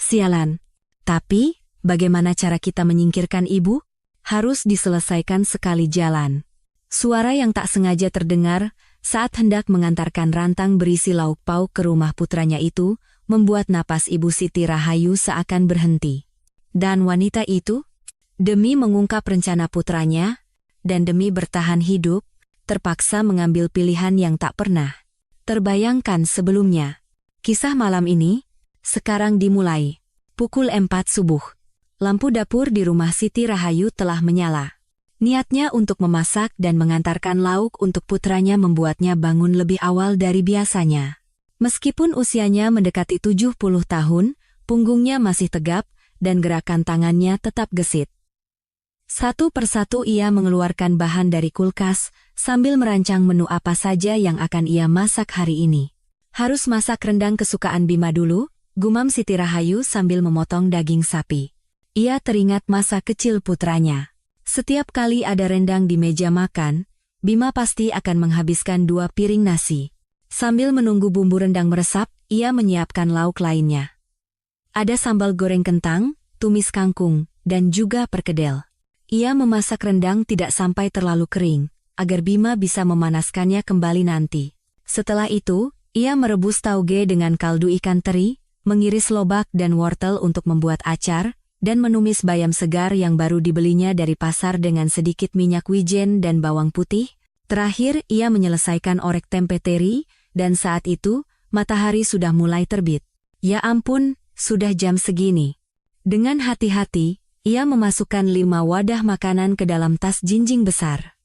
Sialan. Tapi, bagaimana cara kita menyingkirkan ibu? Harus diselesaikan sekali jalan. Suara yang tak sengaja terdengar saat hendak mengantarkan rantang berisi lauk pauk ke rumah putranya itu, membuat napas Ibu Siti Rahayu seakan berhenti. Dan wanita itu, demi mengungkap rencana putranya, dan demi bertahan hidup, terpaksa mengambil pilihan yang tak pernah terbayangkan sebelumnya. Kisah malam ini, sekarang dimulai. Pukul 4 subuh. Lampu dapur di rumah Siti Rahayu telah menyala. Niatnya untuk memasak dan mengantarkan lauk untuk putranya membuatnya bangun lebih awal dari biasanya. Meskipun usianya mendekati 70 tahun, punggungnya masih tegap dan gerakan tangannya tetap gesit. Satu persatu ia mengeluarkan bahan dari kulkas sambil merancang menu apa saja yang akan ia masak hari ini. Harus masak rendang kesukaan Bima dulu, gumam Siti Rahayu sambil memotong daging sapi. Ia teringat masa kecil putranya. Setiap kali ada rendang di meja makan, Bima pasti akan menghabiskan 2 piring nasi. Sambil menunggu bumbu rendang meresap, ia menyiapkan lauk lainnya. Ada sambal goreng kentang, tumis kangkung, dan juga perkedel. Ia memasak rendang tidak sampai terlalu kering, agar Bima bisa memanaskannya kembali nanti. Setelah itu, ia merebus tauge dengan kaldu ikan teri, mengiris lobak dan wortel untuk membuat acar, dan menumis bayam segar yang baru dibelinya dari pasar dengan sedikit minyak wijen dan bawang putih. Terakhir, ia menyelesaikan orek tempe teri, dan saat itu, matahari sudah mulai terbit. Ya ampun, sudah jam segini. Dengan hati-hati, ia memasukkan 5 wadah makanan ke dalam tas jinjing besar.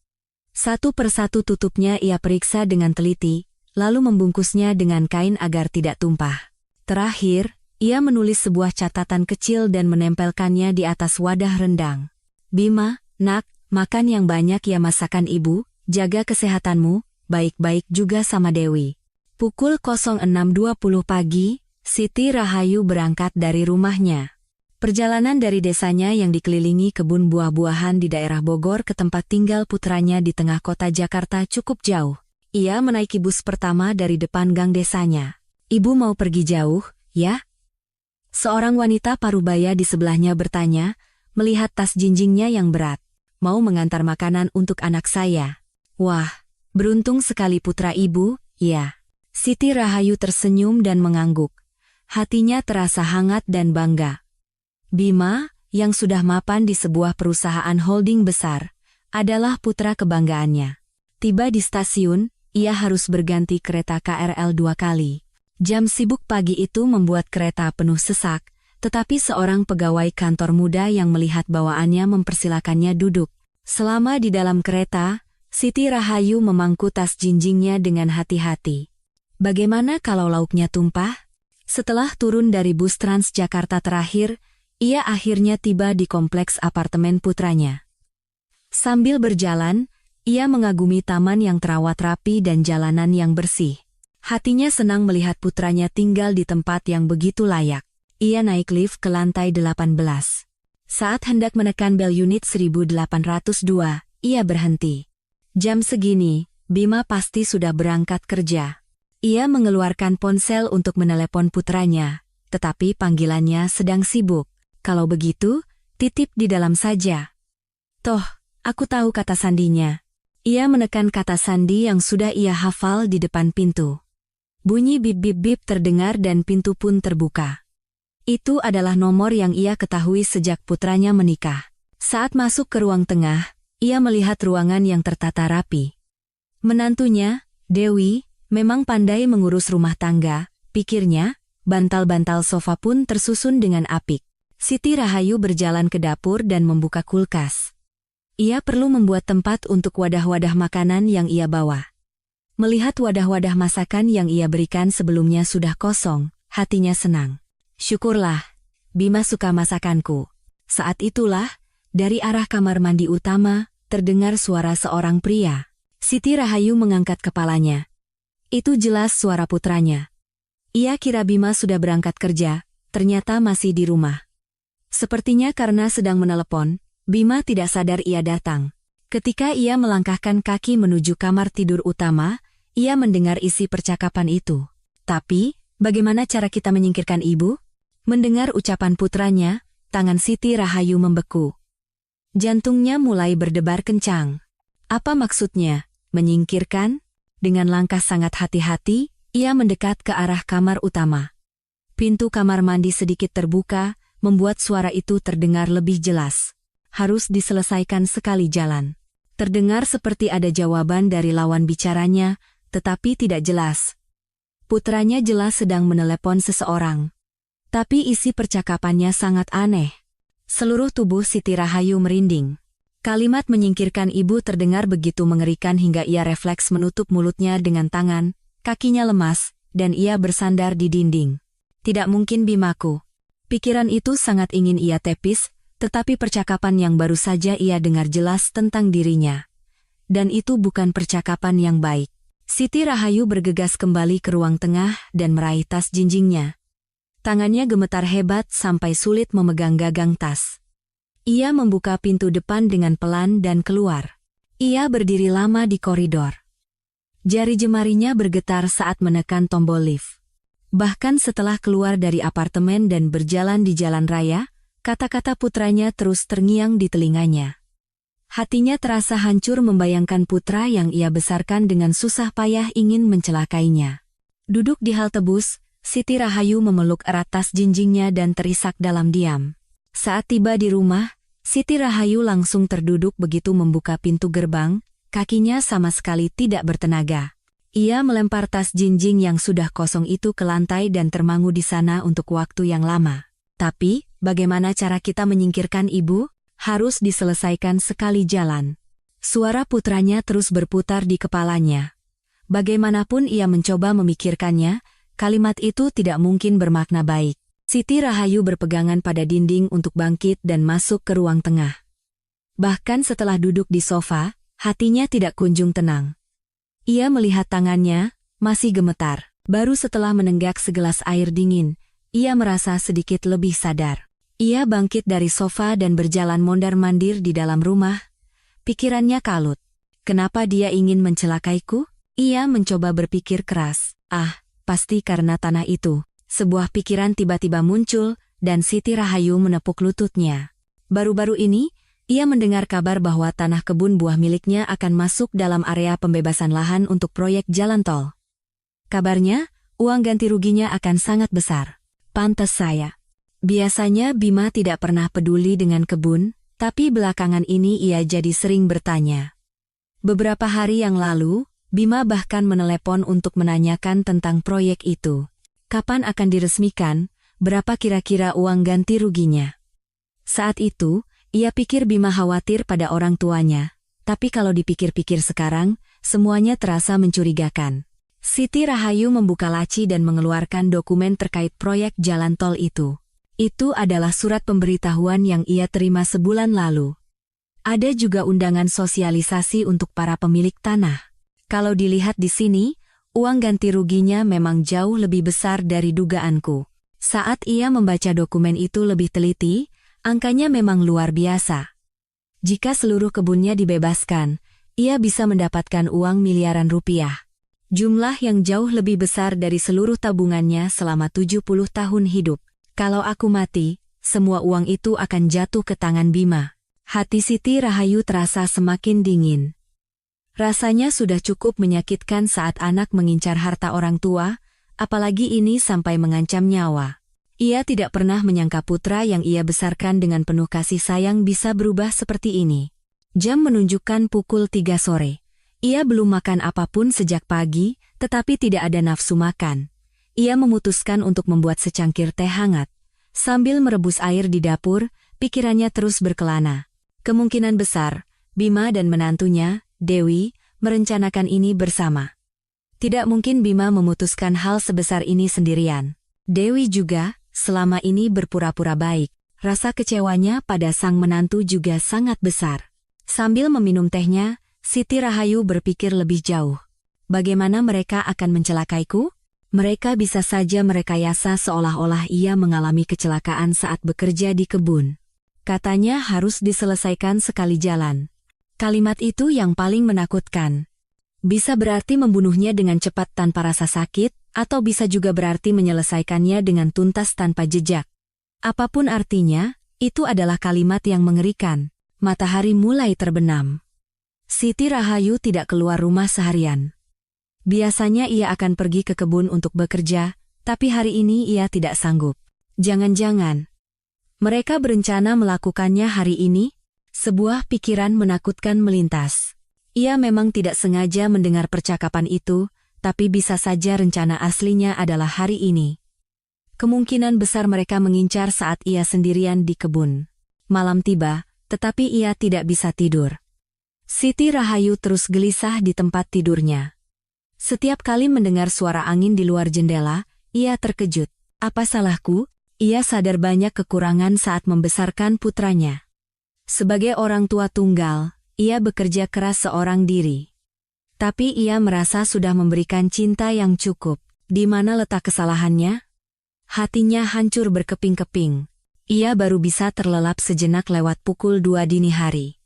Satu persatu tutupnya ia periksa dengan teliti, lalu membungkusnya dengan kain agar tidak tumpah. Terakhir, ia menulis sebuah catatan kecil dan menempelkannya di atas wadah rendang. Bima, nak, makan yang banyak ya masakan ibu, jaga kesehatanmu, baik-baik juga sama Dewi. Pukul 06.20 pagi, Siti Rahayu berangkat dari rumahnya. Perjalanan dari desanya yang dikelilingi kebun buah-buahan di daerah Bogor ke tempat tinggal putranya di tengah kota Jakarta cukup jauh. Ia menaiki bus pertama dari depan gang desanya. Ibu mau pergi jauh, ya? Seorang wanita parubaya di sebelahnya bertanya, melihat tas jinjingnya yang berat. Mau mengantar makanan untuk anak saya. Wah, beruntung sekali putra ibu, ya. Siti Rahayu tersenyum dan mengangguk. Hatinya terasa hangat dan bangga. Bima, yang sudah mapan di sebuah perusahaan holding besar, adalah putra kebanggaannya. Tiba di stasiun, ia harus berganti kereta KRL 2 kali. Jam sibuk pagi itu membuat kereta penuh sesak, tetapi seorang pegawai kantor muda yang melihat bawaannya mempersilakannya duduk. Selama di dalam kereta, Siti Rahayu memangku tas jinjingnya dengan hati-hati. Bagaimana kalau lauknya tumpah? Setelah turun dari bus Transjakarta terakhir, ia akhirnya tiba di kompleks apartemen putranya. Sambil berjalan, ia mengagumi taman yang terawat rapi dan jalanan yang bersih. Hatinya senang melihat putranya tinggal di tempat yang begitu layak. Ia naik lift ke lantai 18. Saat hendak menekan bel unit 1802, ia berhenti. Jam segini, Bima pasti sudah berangkat kerja. Ia mengeluarkan ponsel untuk menelepon putranya, tetapi panggilannya sedang sibuk. Kalau begitu, titip di dalam saja. Toh, aku tahu kata sandinya. Ia menekan kata sandi yang sudah ia hafal di depan pintu. Bunyi bip-bip-bip terdengar dan pintu pun terbuka. Itu adalah nomor yang ia ketahui sejak putranya menikah. Saat masuk ke ruang tengah, ia melihat ruangan yang tertata rapi. Menantunya, Dewi, memang pandai mengurus rumah tangga, pikirnya, bantal-bantal sofa pun tersusun dengan apik. Siti Rahayu berjalan ke dapur dan membuka kulkas. Ia perlu membuat tempat untuk wadah-wadah makanan yang ia bawa. Melihat wadah-wadah masakan yang ia berikan sebelumnya sudah kosong, hatinya senang. Syukurlah, Bima suka masakanku. Saat itulah, dari arah kamar mandi utama, terdengar suara seorang pria. Siti Rahayu mengangkat kepalanya. Itu jelas suara putranya. Ia kira Bima sudah berangkat kerja, ternyata masih di rumah. Sepertinya karena sedang menelepon, Bima tidak sadar ia datang. Ketika ia melangkahkan kaki menuju kamar tidur utama, ia mendengar isi percakapan itu. Tapi, bagaimana cara kita menyingkirkan ibu? Mendengar ucapan putranya, tangan Siti Rahayu membeku. Jantungnya mulai berdebar kencang. Apa maksudnya? Menyingkirkan? Dengan langkah sangat hati-hati, ia mendekat ke arah kamar utama. Pintu kamar mandi sedikit terbuka, membuat suara itu terdengar lebih jelas. Harus diselesaikan sekali jalan. Terdengar seperti ada jawaban dari lawan bicaranya, tetapi tidak jelas. Putranya jelas sedang menelepon seseorang. Tapi isi percakapannya sangat aneh. Seluruh tubuh Siti Rahayu merinding. Kalimat menyingkirkan ibu terdengar begitu mengerikan hingga ia refleks menutup mulutnya dengan tangan, kakinya lemas, dan ia bersandar di dinding. Tidak mungkin Bimaku. Pikiran itu sangat ingin ia tepis, tetapi percakapan yang baru saja ia dengar jelas tentang dirinya. Dan itu bukan percakapan yang baik. Siti Rahayu bergegas kembali ke ruang tengah dan meraih tas jinjingnya. Tangannya gemetar hebat sampai sulit memegang gagang tas. Ia membuka pintu depan dengan pelan dan keluar. Ia berdiri lama di koridor. Jari jemarinya bergetar saat menekan tombol lift. Bahkan setelah keluar dari apartemen dan berjalan di jalan raya, kata-kata putranya terus terngiang di telinganya. Hatinya terasa hancur membayangkan putra yang ia besarkan dengan susah payah ingin mencelakainya. Duduk di halte bus, Siti Rahayu memeluk erat tas jinjingnya dan terisak dalam diam. Saat tiba di rumah, Siti Rahayu langsung terduduk begitu membuka pintu gerbang, kakinya sama sekali tidak bertenaga. Ia melempar tas jinjing yang sudah kosong itu ke lantai dan termangu di sana untuk waktu yang lama. Tapi, bagaimana cara kita menyingkirkan ibu? Harus diselesaikan sekali jalan. Suara putranya terus berputar di kepalanya. Bagaimanapun ia mencoba memikirkannya, kalimat itu tidak mungkin bermakna baik. Siti Rahayu berpegangan pada dinding untuk bangkit dan masuk ke ruang tengah. Bahkan setelah duduk di sofa, hatinya tidak kunjung tenang. Ia melihat tangannya, masih gemetar. Baru setelah menenggak segelas air dingin, ia merasa sedikit lebih sadar. Ia bangkit dari sofa dan berjalan mondar-mandir di dalam rumah. Pikirannya kalut. Kenapa dia ingin mencelakaiku? Ia mencoba berpikir keras. Pasti karena tanah itu. Sebuah pikiran tiba-tiba muncul, dan Siti Rahayu menepuk lututnya. Baru-baru ini, ia mendengar kabar bahwa tanah kebun buah miliknya akan masuk dalam area pembebasan lahan untuk proyek jalan tol. Kabarnya, uang ganti ruginya akan sangat besar. Pantas saya. Biasanya Bima tidak pernah peduli dengan kebun, tapi belakangan ini ia jadi sering bertanya. Beberapa hari yang lalu, Bima bahkan menelepon untuk menanyakan tentang proyek itu. Kapan akan diresmikan, berapa kira-kira uang ganti ruginya. Saat itu, ia pikir Bima khawatir pada orang tuanya, tapi kalau dipikir-pikir sekarang, semuanya terasa mencurigakan. Siti Rahayu membuka laci dan mengeluarkan dokumen terkait proyek jalan tol itu. Itu adalah surat pemberitahuan yang ia terima sebulan lalu. Ada juga undangan sosialisasi untuk para pemilik tanah. Kalau dilihat di sini, uang ganti ruginya memang jauh lebih besar dari dugaanku. Saat ia membaca dokumen itu lebih teliti, angkanya memang luar biasa. Jika seluruh kebunnya dibebaskan, ia bisa mendapatkan uang miliaran rupiah. Jumlah yang jauh lebih besar dari seluruh tabungannya selama 70 tahun hidup. Kalau aku mati, semua uang itu akan jatuh ke tangan Bima. Hati Siti Rahayu terasa semakin dingin. Rasanya sudah cukup menyakitkan saat anak mengincar harta orang tua, apalagi ini sampai mengancam nyawa. Ia tidak pernah menyangka putra yang ia besarkan dengan penuh kasih sayang bisa berubah seperti ini. Jam menunjukkan pukul 3 sore. Ia belum makan apapun sejak pagi, tetapi tidak ada nafsu makan. Ia memutuskan untuk membuat secangkir teh hangat. Sambil merebus air di dapur, pikirannya terus berkelana. Kemungkinan besar, Bima dan menantunya, Dewi, merencanakan ini bersama. Tidak mungkin Bima memutuskan hal sebesar ini sendirian. Dewi juga, selama ini berpura-pura baik. Rasa kecewanya pada sang menantu juga sangat besar. Sambil meminum tehnya, Siti Rahayu berpikir lebih jauh. Bagaimana mereka akan mencelakaiku? Mereka bisa saja merekayasa seolah-olah ia mengalami kecelakaan saat bekerja di kebun. Katanya harus diselesaikan sekali jalan. Kalimat itu yang paling menakutkan. Bisa berarti membunuhnya dengan cepat tanpa rasa sakit, atau bisa juga berarti menyelesaikannya dengan tuntas tanpa jejak. Apapun artinya, itu adalah kalimat yang mengerikan. Matahari mulai terbenam. Siti Rahayu tidak keluar rumah seharian. Biasanya ia akan pergi ke kebun untuk bekerja, tapi hari ini ia tidak sanggup. Jangan-jangan mereka berencana melakukannya hari ini? Sebuah pikiran menakutkan melintas. Ia memang tidak sengaja mendengar percakapan itu, tapi bisa saja rencana aslinya adalah hari ini. Kemungkinan besar mereka mengincar saat ia sendirian di kebun. Malam tiba, tetapi ia tidak bisa tidur. Siti Rahayu terus gelisah di tempat tidurnya. Setiap kali mendengar suara angin di luar jendela, ia terkejut. Apa salahku? Ia sadar banyak kekurangan saat membesarkan putranya. Sebagai orang tua tunggal, ia bekerja keras seorang diri. Tapi ia merasa sudah memberikan cinta yang cukup. Di mana letak kesalahannya? Hatinya hancur berkeping-keping. Ia baru bisa terlelap sejenak lewat pukul 2 dini hari.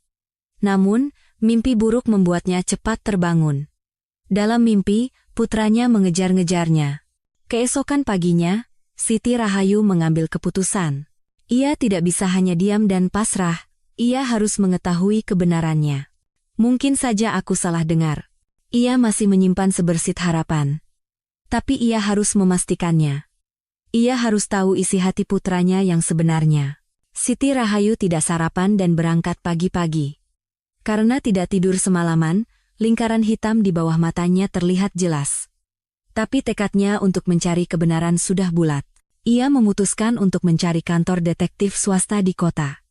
Namun, mimpi buruk membuatnya cepat terbangun. Dalam mimpi, putranya mengejar-ngejarnya. Keesokan paginya, Siti Rahayu mengambil keputusan. Ia tidak bisa hanya diam dan pasrah, ia harus mengetahui kebenarannya. Mungkin saja aku salah dengar. Ia masih menyimpan sebersit harapan. Tapi ia harus memastikannya. Ia harus tahu isi hati putranya yang sebenarnya. Siti Rahayu tidak sarapan dan berangkat pagi-pagi. Karena tidak tidur semalaman, lingkaran hitam di bawah matanya terlihat jelas. Tapi tekadnya untuk mencari kebenaran sudah bulat. Ia memutuskan untuk mencari kantor detektif swasta di kota.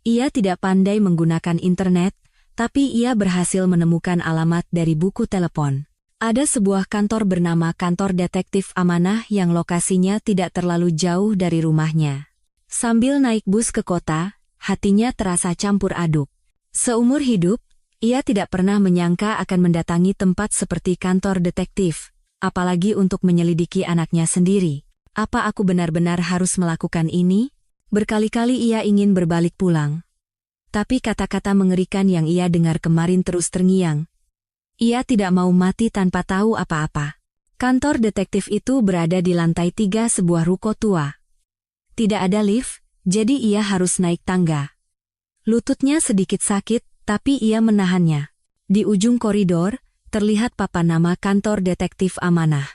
Ia tidak pandai menggunakan internet, tapi ia berhasil menemukan alamat dari buku telepon. Ada sebuah kantor bernama Kantor Detektif Amanah yang lokasinya tidak terlalu jauh dari rumahnya. Sambil naik bus ke kota, hatinya terasa campur aduk. Seumur hidup, ia tidak pernah menyangka akan mendatangi tempat seperti kantor detektif. Apalagi untuk menyelidiki anaknya sendiri. Apa aku benar-benar harus melakukan ini? Berkali-kali ia ingin berbalik pulang. Tapi kata-kata mengerikan yang ia dengar kemarin terus terngiang. Ia tidak mau mati tanpa tahu apa-apa. Kantor detektif itu berada di lantai 3 sebuah ruko tua. Tidak ada lift, jadi ia harus naik tangga. Lututnya sedikit sakit, tapi ia menahannya. Di ujung koridor, terlihat papan nama Kantor Detektif Amanah.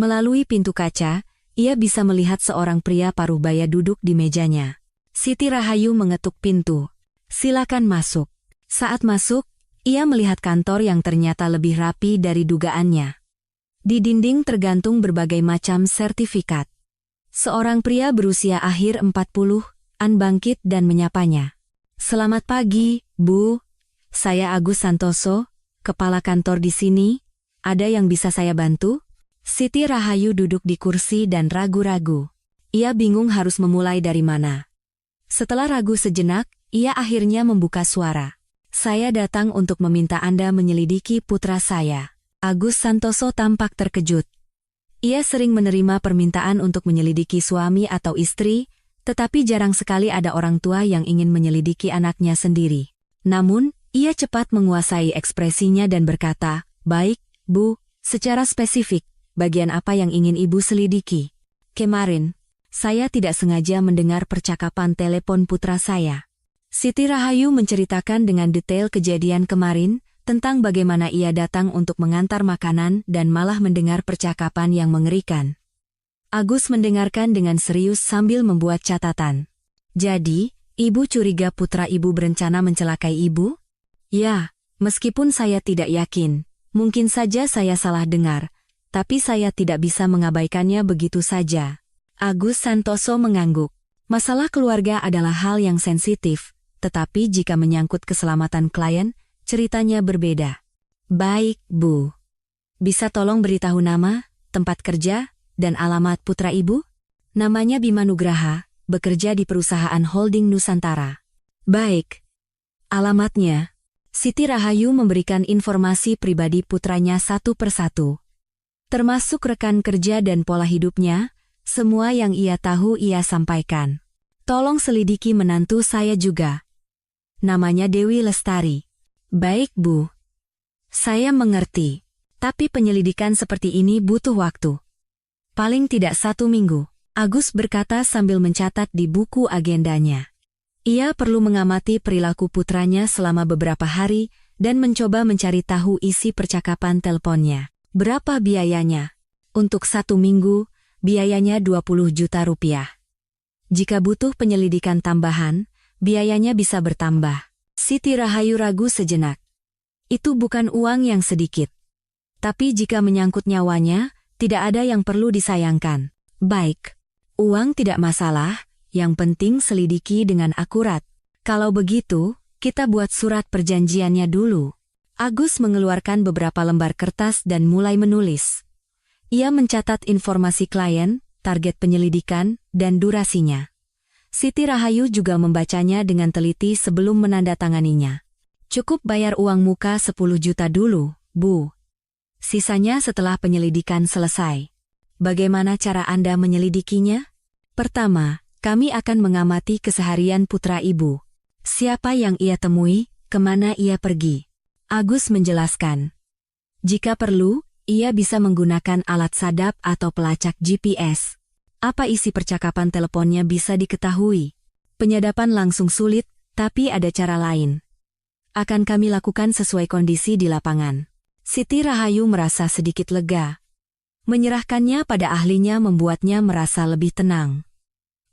Melalui pintu kaca, ia bisa melihat seorang pria parubaya duduk di mejanya. Siti Rahayu mengetuk pintu. Silakan masuk. Saat masuk, ia melihat kantor yang ternyata lebih rapi dari dugaannya. Di dinding tergantung berbagai macam sertifikat. Seorang pria berusia akhir 40-an bangkit dan menyapanya. Selamat pagi, Bu. Saya Agus Santoso, kepala kantor di sini. Ada yang bisa saya bantu? Siti Rahayu duduk di kursi dan ragu-ragu. Ia bingung harus memulai dari mana. Setelah ragu sejenak, ia akhirnya membuka suara. Saya datang untuk meminta Anda menyelidiki putra saya. Agus Santoso tampak terkejut. Ia sering menerima permintaan untuk menyelidiki suami atau istri, tetapi jarang sekali ada orang tua yang ingin menyelidiki anaknya sendiri. Namun, ia cepat menguasai ekspresinya dan berkata, "Baik, Bu, secara spesifik, bagian apa yang ingin Ibu selidiki?" Kemarin, saya tidak sengaja mendengar percakapan telepon putra saya. Siti Rahayu menceritakan dengan detail kejadian kemarin, tentang bagaimana ia datang untuk mengantar makanan dan malah mendengar percakapan yang mengerikan. Agus mendengarkan dengan serius sambil membuat catatan. Jadi, Ibu curiga putra Ibu berencana mencelakai Ibu? Ya, meskipun saya tidak yakin, mungkin saja saya salah dengar, tapi saya tidak bisa mengabaikannya begitu saja. Agus Santoso mengangguk. Masalah keluarga adalah hal yang sensitif, tetapi jika menyangkut keselamatan klien, ceritanya berbeda. Baik, Bu. Bisa tolong beritahu nama, tempat kerja, dan alamat putra Ibu? Namanya Bima Nugraha, bekerja di perusahaan holding Nusantara. Baik. Alamatnya. Siti Rahayu memberikan informasi pribadi putranya satu persatu. Termasuk rekan kerja dan pola hidupnya, semua yang ia tahu ia sampaikan. Tolong selidiki menantu saya juga. Namanya Dewi Lestari. Baik, Bu. Saya mengerti. Tapi penyelidikan seperti ini butuh waktu. Paling tidak 1 minggu. Agus berkata sambil mencatat di buku agendanya. Ia perlu mengamati perilaku putranya selama beberapa hari dan mencoba mencari tahu isi percakapan teleponnya. Berapa biayanya? Untuk 1 minggu, biayanya 20 juta rupiah. Jika butuh penyelidikan tambahan, biayanya bisa bertambah. Siti Rahayu ragu sejenak. Itu bukan uang yang sedikit. Tapi jika menyangkut nyawanya, tidak ada yang perlu disayangkan. Baik, uang tidak masalah, yang penting selidiki dengan akurat. Kalau begitu, kita buat surat perjanjiannya dulu. Agus mengeluarkan beberapa lembar kertas dan mulai menulis. Ia mencatat informasi klien, target penyelidikan, dan durasinya. Siti Rahayu juga membacanya dengan teliti sebelum menandatanganinya. Cukup bayar uang muka 10 juta dulu, Bu. Sisanya setelah penyelidikan selesai. Bagaimana cara Anda menyelidikinya? Pertama, kami akan mengamati keseharian putra Ibu. Siapa yang ia temui, kemana ia pergi. Agus menjelaskan. Jika perlu, ia bisa menggunakan alat sadap atau pelacak GPS. Apa isi percakapan teleponnya bisa diketahui. Penyadapan langsung sulit, tapi ada cara lain. Akan kami lakukan sesuai kondisi di lapangan. Siti Rahayu merasa sedikit lega. Menyerahkannya pada ahlinya membuatnya merasa lebih tenang.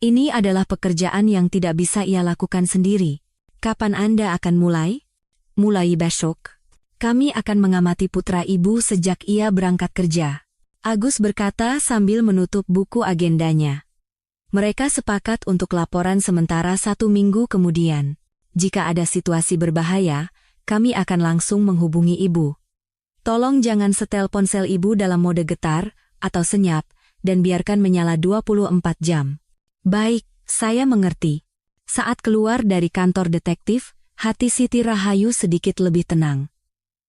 Ini adalah pekerjaan yang tidak bisa ia lakukan sendiri. Kapan Anda akan mulai? Mulai besok. Kami akan mengamati putra Ibu sejak ia berangkat kerja. Agus berkata sambil menutup buku agendanya. Mereka sepakat untuk laporan sementara 1 minggu kemudian. Jika ada situasi berbahaya, kami akan langsung menghubungi Ibu. Tolong jangan setel ponsel Ibu dalam mode getar atau senyap dan biarkan menyala 24 jam. Baik, saya mengerti. Saat keluar dari kantor detektif, hati Siti Rahayu sedikit lebih tenang.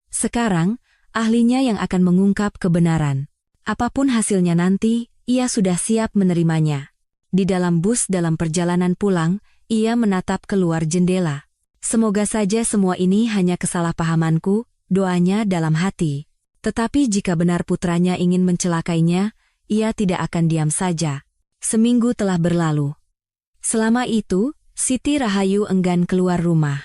Sekarang, ahlinya yang akan mengungkap kebenaran. Apapun hasilnya nanti, ia sudah siap menerimanya. Di dalam bus dalam perjalanan pulang, ia menatap keluar jendela. Semoga saja semua ini hanya kesalahpahamanku, doanya dalam hati. Tetapi jika benar putranya ingin mencelakainya, ia tidak akan diam saja. Seminggu telah berlalu. Selama itu, Siti Rahayu enggan keluar rumah.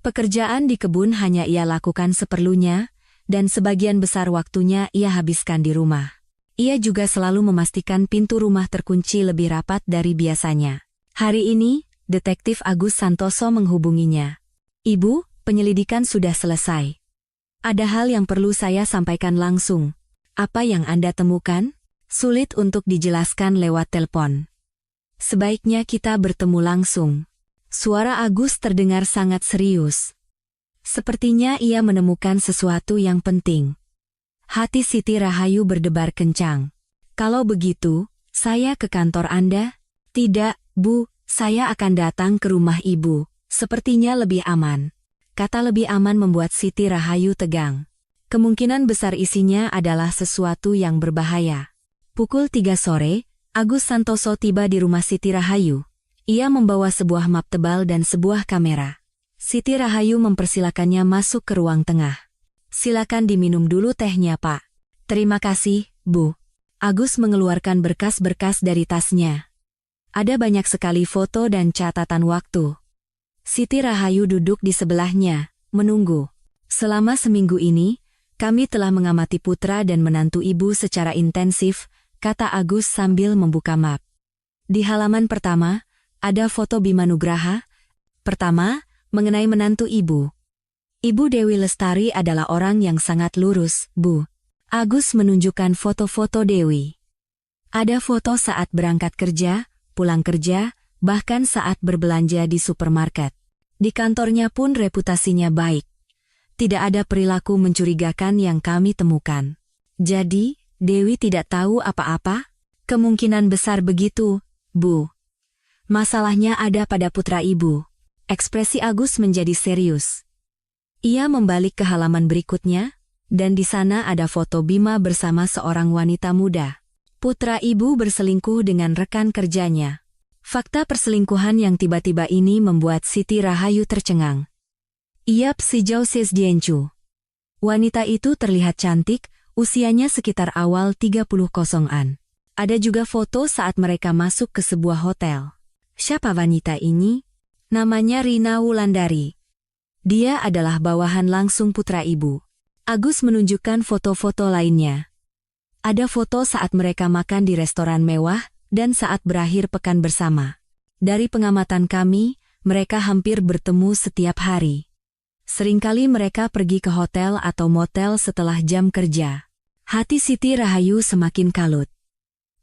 Pekerjaan di kebun hanya ia lakukan seperlunya, dan sebagian besar waktunya ia habiskan di rumah. Ia juga selalu memastikan pintu rumah terkunci lebih rapat dari biasanya. Hari ini, Detektif Agus Santoso menghubunginya. Ibu, penyelidikan sudah selesai. Ada hal yang perlu saya sampaikan langsung. Apa yang Anda temukan? Sulit untuk dijelaskan lewat telepon. Sebaiknya kita bertemu langsung. Suara Agus terdengar sangat serius. Sepertinya ia menemukan sesuatu yang penting. Hati Siti Rahayu berdebar kencang. Kalau begitu, saya ke kantor Anda? Tidak, Bu, saya akan datang ke rumah Ibu. Sepertinya lebih aman. Kata lebih aman membuat Siti Rahayu tegang. Kemungkinan besar isinya adalah sesuatu yang berbahaya. Pukul 3 sore, Agus Santoso tiba di rumah Siti Rahayu. Ia membawa sebuah map tebal dan sebuah kamera. Siti Rahayu mempersilakannya masuk ke ruang tengah. Silakan diminum dulu tehnya, Pak. Terima kasih, Bu. Agus mengeluarkan berkas-berkas dari tasnya. Ada banyak sekali foto dan catatan waktu. Siti Rahayu duduk di sebelahnya, menunggu. Selama seminggu ini, kami telah mengamati putra dan menantu Ibu secara intensif, kata Agus sambil membuka map. Di halaman pertama, ada foto Bima Nugraha. Pertama, mengenai menantu Ibu. Ibu Dewi Lestari adalah orang yang sangat lurus, Bu. Agus menunjukkan foto-foto Dewi. Ada foto saat berangkat kerja, pulang kerja, bahkan saat berbelanja di supermarket. Di kantornya pun reputasinya baik. Tidak ada perilaku mencurigakan yang kami temukan. Jadi, Dewi tidak tahu apa-apa? Kemungkinan besar begitu, Bu. Masalahnya ada pada putra Ibu. Ekspresi Agus menjadi serius. Ia membalik ke halaman berikutnya, dan di sana ada foto Bima bersama seorang wanita muda. Putra Ibu berselingkuh dengan rekan kerjanya. Fakta perselingkuhan yang tiba-tiba ini membuat Siti Rahayu tercengang. Iap si Jau Sesdiencu. Wanita itu terlihat cantik, usianya sekitar awal 30-an. Ada juga foto saat mereka masuk ke sebuah hotel. Siapa wanita ini? Namanya Rina Wulandari. Dia adalah bawahan langsung putra ibu. Agus menunjukkan foto-foto lainnya. Ada foto saat mereka makan di restoran mewah dan saat berakhir pekan bersama. Dari pengamatan kami, mereka hampir bertemu setiap hari. Seringkali mereka pergi ke hotel atau motel setelah jam kerja. Hati Siti Rahayu semakin kalut.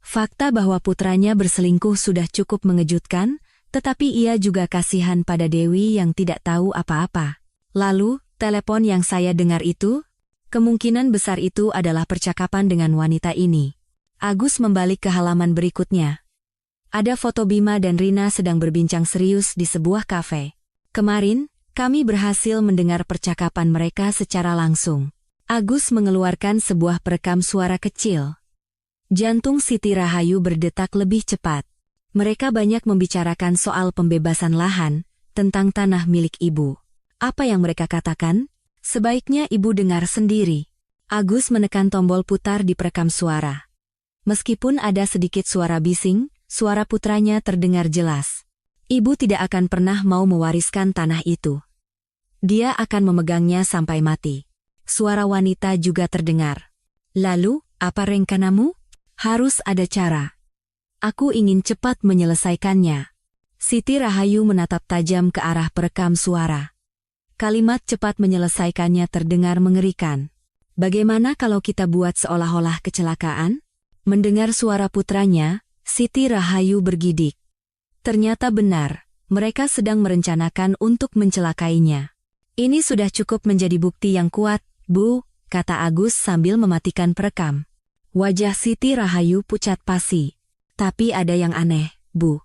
Fakta bahwa putranya berselingkuh sudah cukup mengejutkan, tetapi ia juga kasihan pada Dewi yang tidak tahu apa-apa. Lalu, telepon yang saya dengar itu? Kemungkinan besar itu adalah percakapan dengan wanita ini. Agus membalik ke halaman berikutnya. Ada foto Bima dan Rina sedang berbincang serius di sebuah kafe. Kemarin, kami berhasil mendengar percakapan mereka secara langsung. Agus mengeluarkan sebuah perekam suara kecil. Jantung Siti Rahayu berdetak lebih cepat. Mereka banyak membicarakan soal pembebasan lahan, tentang tanah milik ibu. Apa yang mereka katakan? Sebaiknya ibu dengar sendiri. Agus menekan tombol putar di perekam suara. Meskipun ada sedikit suara bising, suara putranya terdengar jelas. Ibu tidak akan pernah mau mewariskan tanah itu. Dia akan memegangnya sampai mati. Suara wanita juga terdengar. Lalu, apa rencanamu? Harus ada cara. Aku ingin cepat menyelesaikannya. Siti Rahayu menatap tajam ke arah perekam suara. Kalimat cepat menyelesaikannya terdengar mengerikan. Bagaimana kalau kita buat seolah-olah kecelakaan? Mendengar suara putranya, Siti Rahayu bergidik. Ternyata benar, mereka sedang merencanakan untuk mencelakainya. Ini sudah cukup menjadi bukti yang kuat, Bu, kata Agus sambil mematikan perekam. Wajah Siti Rahayu pucat pasi. Tapi ada yang aneh, Bu.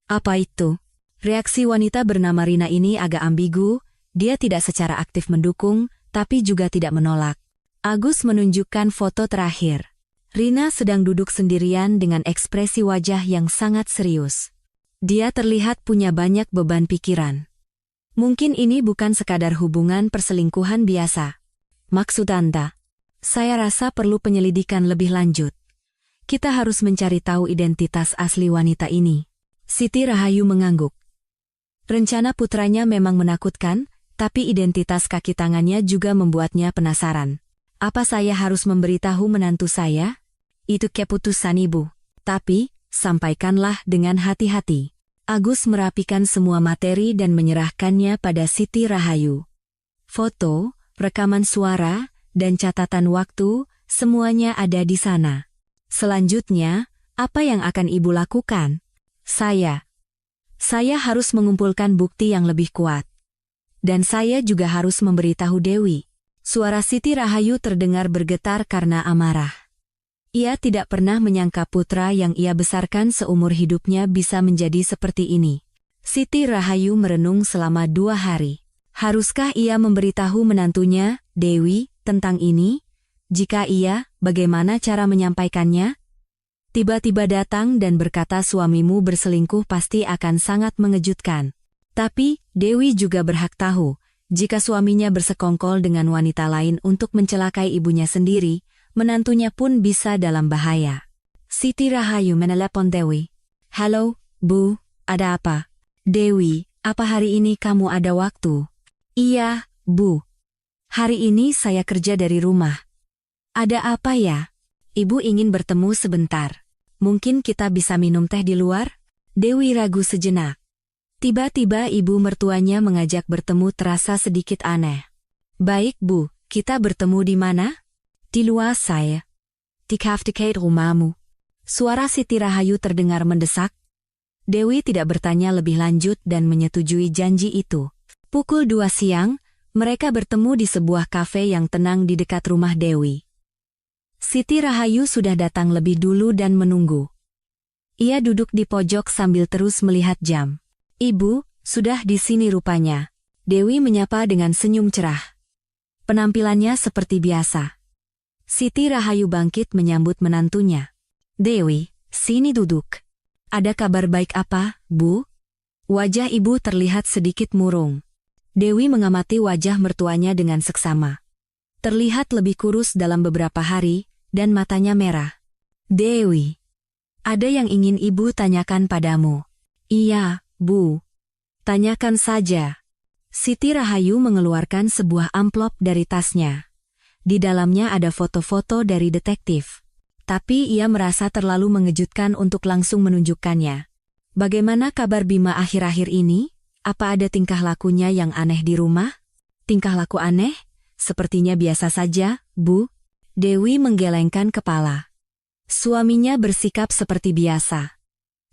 Apa itu? Reaksi wanita bernama Rina ini agak ambigu. Dia tidak secara aktif mendukung, tapi juga tidak menolak. Agus menunjukkan foto terakhir. Rina sedang duduk sendirian dengan ekspresi wajah yang sangat serius. Dia terlihat punya banyak beban pikiran. Mungkin ini bukan sekadar hubungan perselingkuhan biasa. Maksud Anda? Saya rasa perlu penyelidikan lebih lanjut. Kita harus mencari tahu identitas asli wanita ini. Siti Rahayu mengangguk. Rencana putranya memang menakutkan, tapi identitas kaki tangannya juga membuatnya penasaran. Apa saya harus memberitahu menantu saya? Itu keputusan ibu. Tapi, sampaikanlah dengan hati-hati. Agus merapikan semua materi dan menyerahkannya pada Siti Rahayu. Foto, rekaman suara, dan catatan waktu, semuanya ada di sana. Selanjutnya, apa yang akan ibu lakukan? Saya harus mengumpulkan bukti yang lebih kuat. Dan saya juga harus memberitahu Dewi. Suara Siti Rahayu terdengar bergetar karena amarah. Ia tidak pernah menyangka putra yang ia besarkan seumur hidupnya bisa menjadi seperti ini. Siti Rahayu merenung selama 2 hari. Haruskah ia memberitahu menantunya, Dewi, tentang ini? Jika iya, bagaimana cara menyampaikannya? Tiba-tiba datang dan berkata suamimu berselingkuh pasti akan sangat mengejutkan. Tapi, Dewi juga berhak tahu, jika suaminya bersekongkol dengan wanita lain untuk mencelakai ibunya sendiri, menantunya pun bisa dalam bahaya. Siti Rahayu menelepon Dewi. Halo, Bu, ada apa? Dewi, apa hari ini kamu ada waktu? Iya, Bu. Hari ini saya kerja dari rumah. Ada apa ya? Ibu ingin bertemu sebentar. Mungkin kita bisa minum teh di luar? Dewi ragu sejenak. Tiba-tiba ibu mertuanya mengajak bertemu terasa sedikit aneh. Baik Bu, kita bertemu di mana? Di luar saya. Di dekat rumahmu. Suara Siti Rahayu terdengar mendesak. Dewi tidak bertanya lebih lanjut dan menyetujui janji itu. Pukul 2 siang, mereka bertemu di sebuah kafe yang tenang di dekat rumah Dewi. Siti Rahayu sudah datang lebih dulu dan menunggu. Ia duduk di pojok sambil terus melihat jam. Ibu, sudah di sini rupanya. Dewi menyapa dengan senyum cerah. Penampilannya seperti biasa. Siti Rahayu bangkit menyambut menantunya. Dewi, sini duduk. Ada kabar baik apa, Bu? Wajah ibu terlihat sedikit murung. Dewi mengamati wajah mertuanya dengan seksama. Terlihat lebih kurus dalam beberapa hari, dan matanya merah. Dewi, Ada yang ingin ibu tanyakan padamu. Iya, Bu. Tanyakan saja. Siti Rahayu mengeluarkan sebuah amplop dari tasnya. Di dalamnya ada foto-foto dari detektif. Tapi ia merasa terlalu mengejutkan untuk langsung menunjukkannya. Bagaimana kabar Bima akhir-akhir ini? Apa ada tingkah lakunya yang aneh di rumah? Tingkah laku aneh? Sepertinya biasa saja, Bu. Dewi menggelengkan kepala. Suaminya bersikap seperti biasa.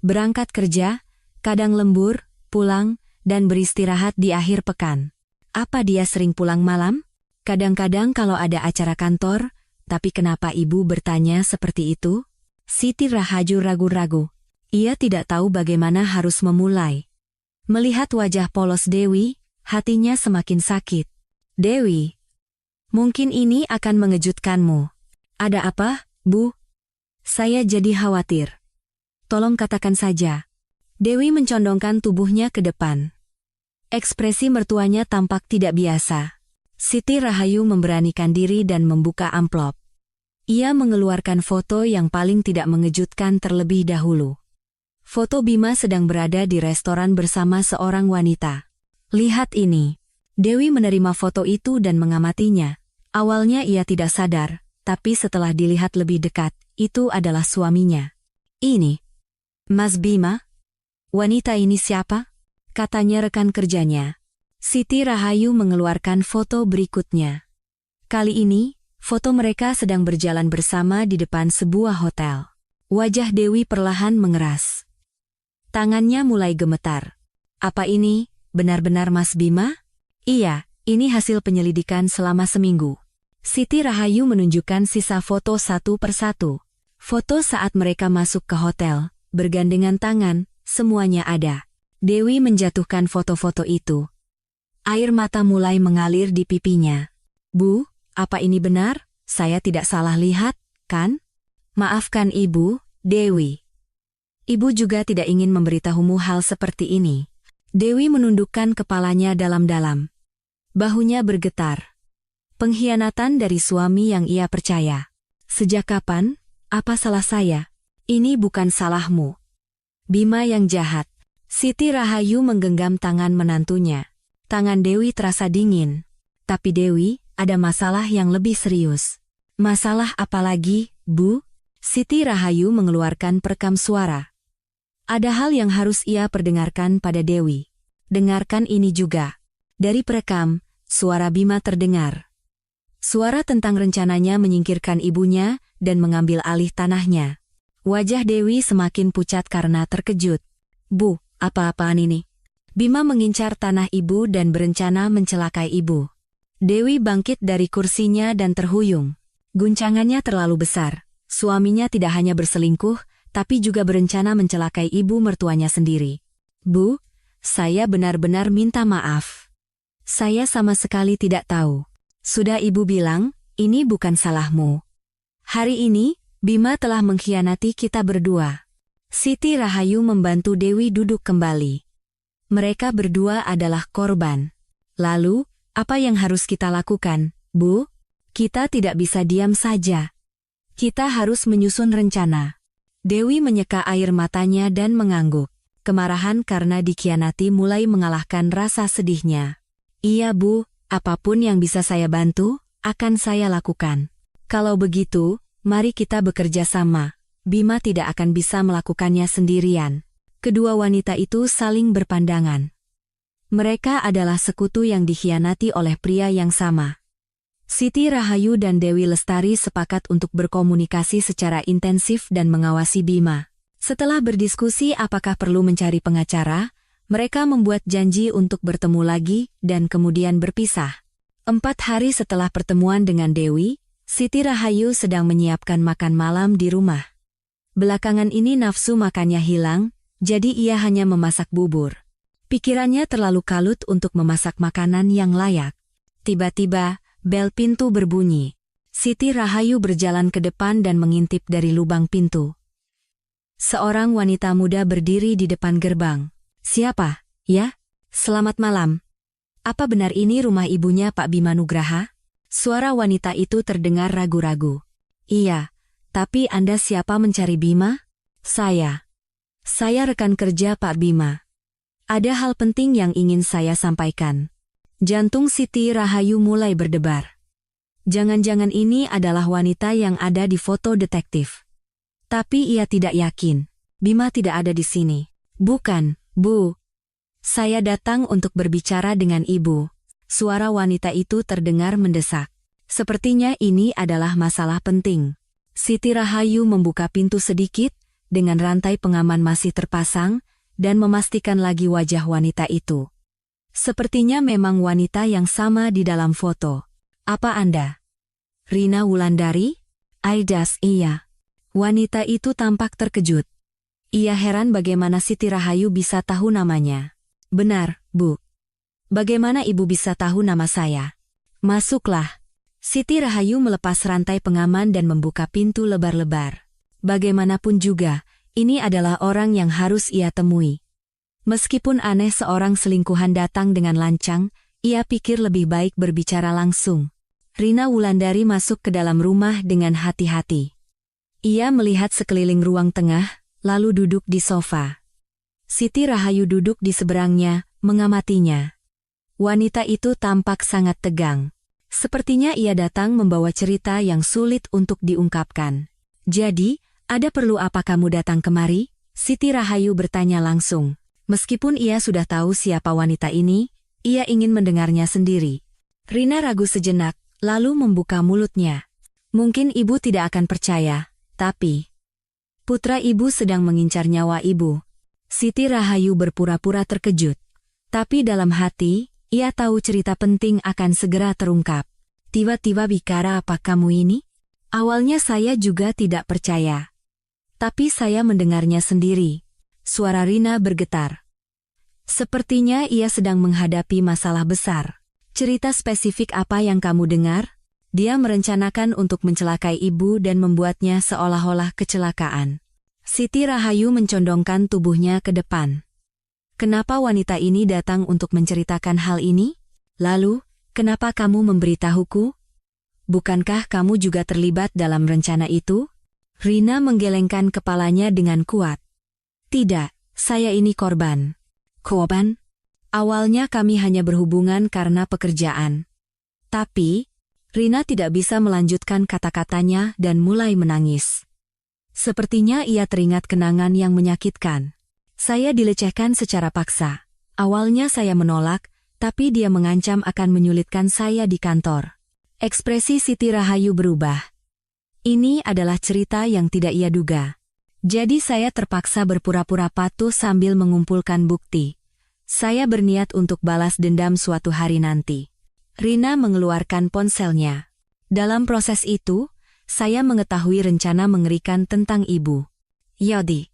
Berangkat kerja, kadang lembur, pulang, dan beristirahat di akhir pekan. Apa dia sering pulang malam? Kadang-kadang kalau ada acara kantor, tapi kenapa ibu bertanya seperti itu? Siti Rahayu ragu-ragu. Ia tidak tahu bagaimana harus memulai. Melihat wajah polos Dewi, hatinya semakin sakit. Dewi, mungkin ini akan mengejutkanmu. Ada apa, Bu? Saya jadi khawatir. Tolong katakan saja. Dewi mencondongkan tubuhnya ke depan. Ekspresi mertuanya tampak tidak biasa. Siti Rahayu memberanikan diri dan membuka amplop. Ia mengeluarkan foto yang paling tidak mengejutkan terlebih dahulu. Foto Bima sedang berada di restoran bersama seorang wanita. Lihat ini. Dewi menerima foto itu dan mengamatinya. Awalnya ia tidak sadar, tapi setelah dilihat lebih dekat, itu adalah suaminya. Ini. Mas Bima? Wanita ini siapa? Katanya rekan kerjanya. Siti Rahayu mengeluarkan foto berikutnya. Kali ini, foto mereka sedang berjalan bersama di depan sebuah hotel. Wajah Dewi perlahan mengeras. Tangannya mulai gemetar. Apa ini, benar-benar Mas Bima? Iya, ini hasil penyelidikan selama seminggu. Siti Rahayu menunjukkan sisa foto satu persatu. Foto saat mereka masuk ke hotel, bergandengan tangan, semuanya ada. Dewi menjatuhkan foto-foto itu. Air mata mulai mengalir di pipinya. Bu, apa ini benar? Saya tidak salah lihat, kan? Maafkan Ibu, Dewi. Ibu juga tidak ingin memberitahumu hal seperti ini. Dewi menundukkan kepalanya dalam-dalam. Bahunya bergetar. Pengkhianatan dari suami yang ia percaya. Sejak kapan? Apa salah saya? Ini bukan salahmu. Bima yang jahat. Siti Rahayu menggenggam tangan menantunya. Tangan Dewi terasa dingin. Tapi Dewi, ada masalah yang lebih serius. Masalah apa lagi, Bu? Siti Rahayu mengeluarkan perekam suara. Ada hal yang harus ia perdengarkan pada Dewi. Dengarkan ini juga. Dari perekam, suara Bima terdengar. Suara tentang rencananya menyingkirkan ibunya dan mengambil alih tanahnya. Wajah Dewi semakin pucat karena terkejut. Bu, apa-apaan ini? Bima mengincar tanah ibu dan berencana mencelakai ibu. Dewi bangkit dari kursinya dan terhuyung. Guncangannya terlalu besar. Suaminya tidak hanya berselingkuh, tapi juga berencana mencelakai ibu mertuanya sendiri. Bu, saya benar-benar minta maaf. Saya sama sekali tidak tahu. Sudah ibu bilang, ini bukan salahmu. Hari ini, Bima telah mengkhianati kita berdua. Siti Rahayu membantu Dewi duduk kembali. Mereka berdua adalah korban. Lalu, apa yang harus kita lakukan, Bu? Kita tidak bisa diam saja. Kita harus menyusun rencana. Dewi menyeka air matanya dan mengangguk. Kemarahan karena dikhianati mulai mengalahkan rasa sedihnya. Iya Bu, apapun yang bisa saya bantu, akan saya lakukan. Kalau begitu, mari kita bekerja sama. Bima tidak akan bisa melakukannya sendirian. Kedua wanita itu saling berpandangan. Mereka adalah sekutu yang dikhianati oleh pria yang sama. Siti Rahayu dan Dewi Lestari sepakat untuk berkomunikasi secara intensif dan mengawasi Bima. Setelah berdiskusi apakah perlu mencari pengacara, mereka membuat janji untuk bertemu lagi dan kemudian berpisah. 4 hari setelah pertemuan dengan Dewi, Siti Rahayu sedang menyiapkan makan malam di rumah. Belakangan ini nafsu makannya hilang, jadi ia hanya memasak bubur. Pikirannya terlalu kalut untuk memasak makanan yang layak. Tiba-tiba, bel pintu berbunyi. Siti Rahayu berjalan ke depan dan mengintip dari lubang pintu. Seorang wanita muda berdiri di depan gerbang. Siapa? Ya? Selamat malam. Apa benar ini rumah ibunya Pak Bima Nugraha? Suara wanita itu terdengar ragu-ragu. Iya, tapi Anda siapa mencari Bima? Saya rekan kerja Pak Bima. Ada hal penting yang ingin saya sampaikan. Jantung Siti Rahayu mulai berdebar. Jangan-jangan ini adalah wanita yang ada di foto detektif. Tapi ia tidak yakin. Bima tidak ada di sini. Bukan, Bu. Saya datang untuk berbicara dengan Ibu. Suara wanita itu terdengar mendesak. Sepertinya ini adalah masalah penting. Siti Rahayu membuka pintu sedikit, dengan rantai pengaman masih terpasang, dan memastikan lagi wajah wanita itu. Sepertinya memang wanita yang sama di dalam foto. Apa Anda? Rina Wulandari? Aidas, iya. Wanita itu tampak terkejut. Ia heran bagaimana Siti Rahayu bisa tahu namanya. Benar, Bu. Bagaimana Ibu bisa tahu nama saya? Masuklah. Siti Rahayu melepas rantai pengaman dan membuka pintu lebar-lebar. Bagaimanapun juga, ini adalah orang yang harus ia temui. Meskipun aneh seorang selingkuhan datang dengan lancang, ia pikir lebih baik berbicara langsung. Rina Wulandari masuk ke dalam rumah dengan hati-hati. Ia melihat sekeliling ruang tengah, lalu duduk di sofa. Siti Rahayu duduk di seberangnya, mengamatinya. Wanita itu tampak sangat tegang. Sepertinya ia datang membawa cerita yang sulit untuk diungkapkan. Jadi, ada perlu apa kamu datang kemari? Siti Rahayu bertanya langsung. Meskipun ia sudah tahu siapa wanita ini, ia ingin mendengarnya sendiri. Rina ragu sejenak, lalu membuka mulutnya. Mungkin Ibu tidak akan percaya, tapi putra Ibu sedang mengincar nyawa Ibu. Siti Rahayu berpura-pura terkejut. Tapi dalam hati, ia tahu cerita penting akan segera terungkap. Tiba-tiba bicara apa kamu ini? Awalnya saya juga tidak percaya. Tapi saya mendengarnya sendiri. Suara Rina bergetar. Sepertinya ia sedang menghadapi masalah besar. Cerita spesifik apa yang kamu dengar? Dia merencanakan untuk mencelakai Ibu dan membuatnya seolah-olah kecelakaan. Siti Rahayu mencondongkan tubuhnya ke depan. Kenapa wanita ini datang untuk menceritakan hal ini? Lalu, kenapa kamu memberitahuku? Bukankah kamu juga terlibat dalam rencana itu? Rina menggelengkan kepalanya dengan kuat. Tidak, saya ini korban. Korban? Awalnya kami hanya berhubungan karena pekerjaan. Tapi, Rina tidak bisa melanjutkan kata-katanya dan mulai menangis. Sepertinya ia teringat kenangan yang menyakitkan. Saya dilecehkan secara paksa. Awalnya saya menolak, tapi dia mengancam akan menyulitkan saya di kantor. Ekspresi Siti Rahayu berubah. Ini adalah cerita yang tidak ia duga. Jadi saya terpaksa berpura-pura patuh sambil mengumpulkan bukti. Saya berniat untuk balas dendam suatu hari nanti. Rina mengeluarkan ponselnya. Dalam proses itu, saya mengetahui rencana mengerikan tentang Ibu. Yodi,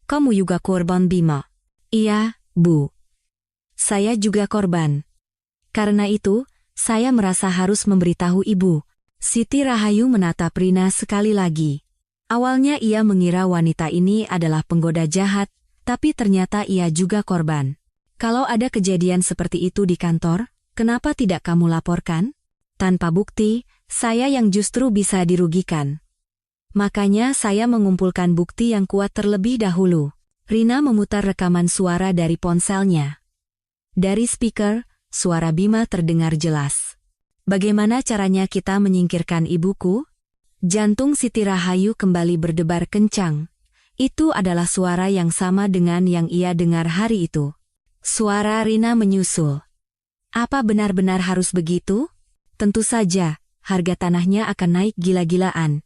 kamu juga korban Bima? Iya, Bu. Saya juga korban. Karena itu, saya merasa harus memberitahu Ibu. Siti Rahayu menatap Rina sekali lagi. Awalnya ia mengira wanita ini adalah penggoda jahat, tapi ternyata ia juga korban. Kalau ada kejadian seperti itu di kantor, kenapa tidak kamu laporkan? Tanpa bukti, saya yang justru bisa dirugikan. Makanya saya mengumpulkan bukti yang kuat terlebih dahulu. Rina memutar rekaman suara dari ponselnya. Dari speaker, suara Bima terdengar jelas. Bagaimana caranya kita menyingkirkan ibuku? Jantung Siti Rahayu kembali berdebar kencang. Itu adalah suara yang sama dengan yang ia dengar hari itu. Suara Rina menyusul. Apa benar-benar harus begitu? Tentu saja, harga tanahnya akan naik gila-gilaan.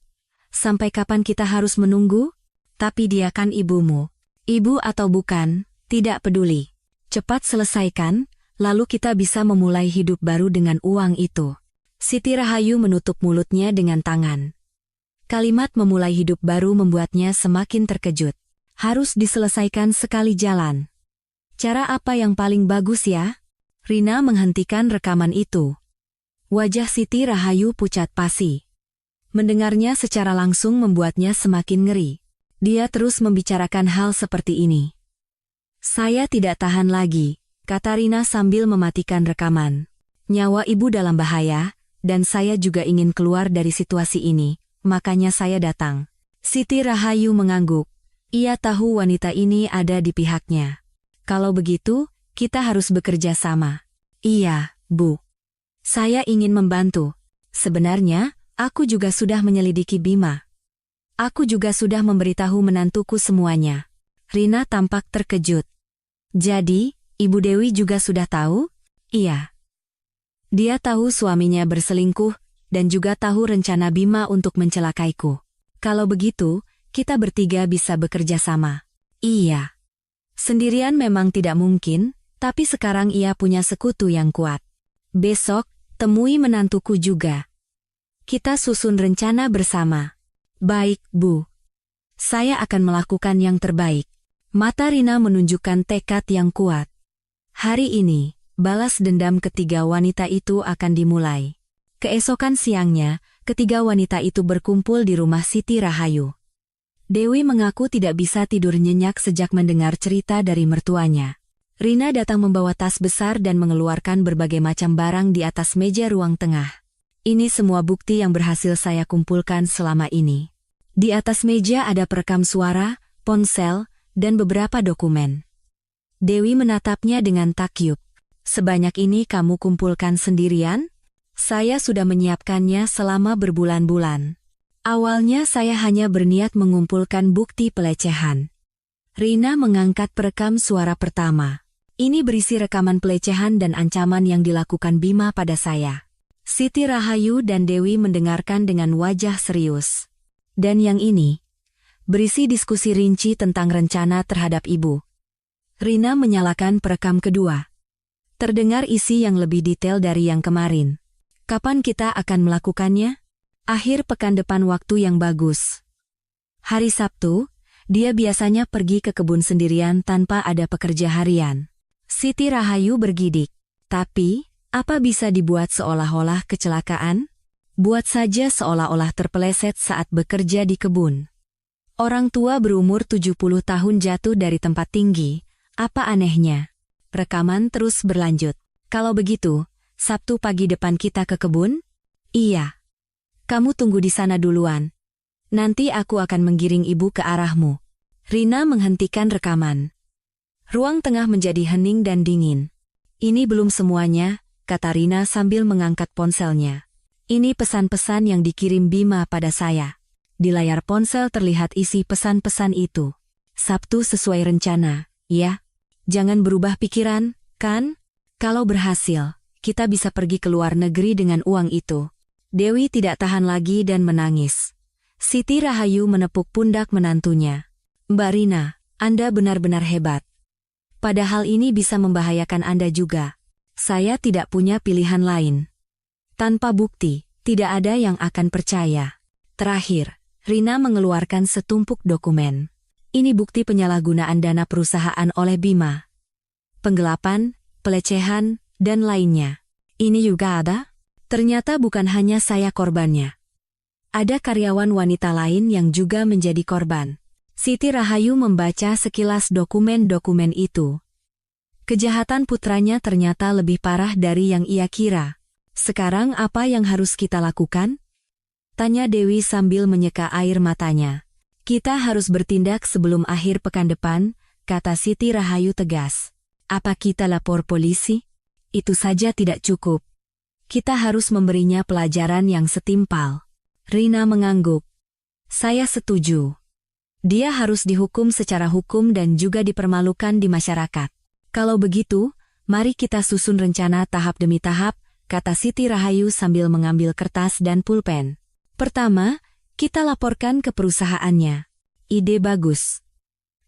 Sampai kapan kita harus menunggu? Tapi dia kan ibumu. Ibu atau bukan, tidak peduli. Cepat selesaikan, lalu kita bisa memulai hidup baru dengan uang itu. Siti Rahayu menutup mulutnya dengan tangan. Kalimat memulai hidup baru membuatnya semakin terkejut. Harus diselesaikan sekali jalan. Cara apa yang paling bagus ya? Rina menghentikan rekaman itu. Wajah Siti Rahayu pucat pasi. Mendengarnya secara langsung membuatnya semakin ngeri. Dia terus membicarakan hal seperti ini. Saya tidak tahan lagi, kata Rina sambil mematikan rekaman. Nyawa Ibu dalam bahaya, dan saya juga ingin keluar dari situasi ini, makanya saya datang. Siti Rahayu mengangguk. Ia tahu wanita ini ada di pihaknya. Kalau begitu, kita harus bekerja sama. Iya, Bu. Saya ingin membantu. Sebenarnya, aku juga sudah menyelidiki Bima. Aku juga sudah memberitahu menantuku semuanya. Rina tampak terkejut. Jadi, Ibu Dewi juga sudah tahu? Iya. Dia tahu suaminya berselingkuh, dan juga tahu rencana Bima untuk mencelakaiku. Kalau begitu, kita bertiga bisa bekerja sama. Iya. Sendirian memang tidak mungkin, tapi sekarang ia punya sekutu yang kuat. Besok, temui menantuku juga. Kita susun rencana bersama. Baik, Bu. Saya akan melakukan yang terbaik. Mata Rina menunjukkan tekad yang kuat. Hari ini, balas dendam ketiga wanita itu akan dimulai. Keesokan siangnya, ketiga wanita itu berkumpul di rumah Siti Rahayu. Dewi mengaku tidak bisa tidur nyenyak sejak mendengar cerita dari mertuanya. Rina datang membawa tas besar dan mengeluarkan berbagai macam barang di atas meja ruang tengah. Ini semua bukti yang berhasil saya kumpulkan selama ini. Di atas meja ada perekam suara, ponsel, dan beberapa dokumen. Dewi menatapnya dengan takyub. Sebanyak ini kamu kumpulkan sendirian? Saya sudah menyiapkannya selama berbulan-bulan. Awalnya saya hanya berniat mengumpulkan bukti pelecehan. Rina mengangkat perekam suara pertama. Ini berisi rekaman pelecehan dan ancaman yang dilakukan Bima pada saya. Siti Rahayu dan Dewi mendengarkan dengan wajah serius. Dan yang ini, berisi diskusi rinci tentang rencana terhadap ibu. Rina menyalakan perekam kedua. Terdengar isi yang lebih detail dari yang kemarin. Kapan kita akan melakukannya? Akhir pekan depan waktu yang bagus. Hari Sabtu, dia biasanya pergi ke kebun sendirian tanpa ada pekerja harian. Siti Rahayu bergidik. Tapi, apa bisa dibuat seolah-olah kecelakaan? Buat saja seolah-olah terpeleset saat bekerja di kebun. Orang tua berumur 70 tahun jatuh dari tempat tinggi. Apa anehnya? Rekaman terus berlanjut. Kalau begitu, Sabtu pagi depan kita ke kebun? Iya. Kamu tunggu di sana duluan. Nanti aku akan menggiring ibu ke arahmu. Rina menghentikan rekaman. Ruang tengah menjadi hening dan dingin. Ini belum semuanya, kata Rina sambil mengangkat ponselnya. Ini pesan-pesan yang dikirim Bima pada saya. Di layar ponsel terlihat isi pesan-pesan itu. Sabtu sesuai rencana, ya? Jangan berubah pikiran, kan? Kalau berhasil, kita bisa pergi ke luar negeri dengan uang itu. Dewi tidak tahan lagi dan menangis. Siti Rahayu menepuk pundak menantunya. Mbak Rina, Anda benar-benar hebat. Padahal ini bisa membahayakan Anda juga. Saya tidak punya pilihan lain. Tanpa bukti, tidak ada yang akan percaya. Terakhir, Rina mengeluarkan setumpuk dokumen. Ini bukti penyalahgunaan dana perusahaan oleh Bima. Penggelapan, pelecehan, dan lainnya. Ini juga ada? Ternyata bukan hanya saya korbannya. Ada karyawan wanita lain yang juga menjadi korban. Siti Rahayu membaca sekilas dokumen-dokumen itu. Kejahatan putranya ternyata lebih parah dari yang ia kira. Sekarang apa yang harus kita lakukan? Tanya Dewi sambil menyeka air matanya. Kita harus bertindak sebelum akhir pekan depan, kata Siti Rahayu tegas. Apa kita lapor polisi? Itu saja tidak cukup. Kita harus memberinya pelajaran yang setimpal. Rina mengangguk. Saya setuju. Dia harus dihukum secara hukum dan juga dipermalukan di masyarakat. Kalau begitu, mari kita susun rencana tahap demi tahap, kata Siti Rahayu sambil mengambil kertas dan pulpen. Pertama, kita laporkan ke perusahaannya. Ide bagus.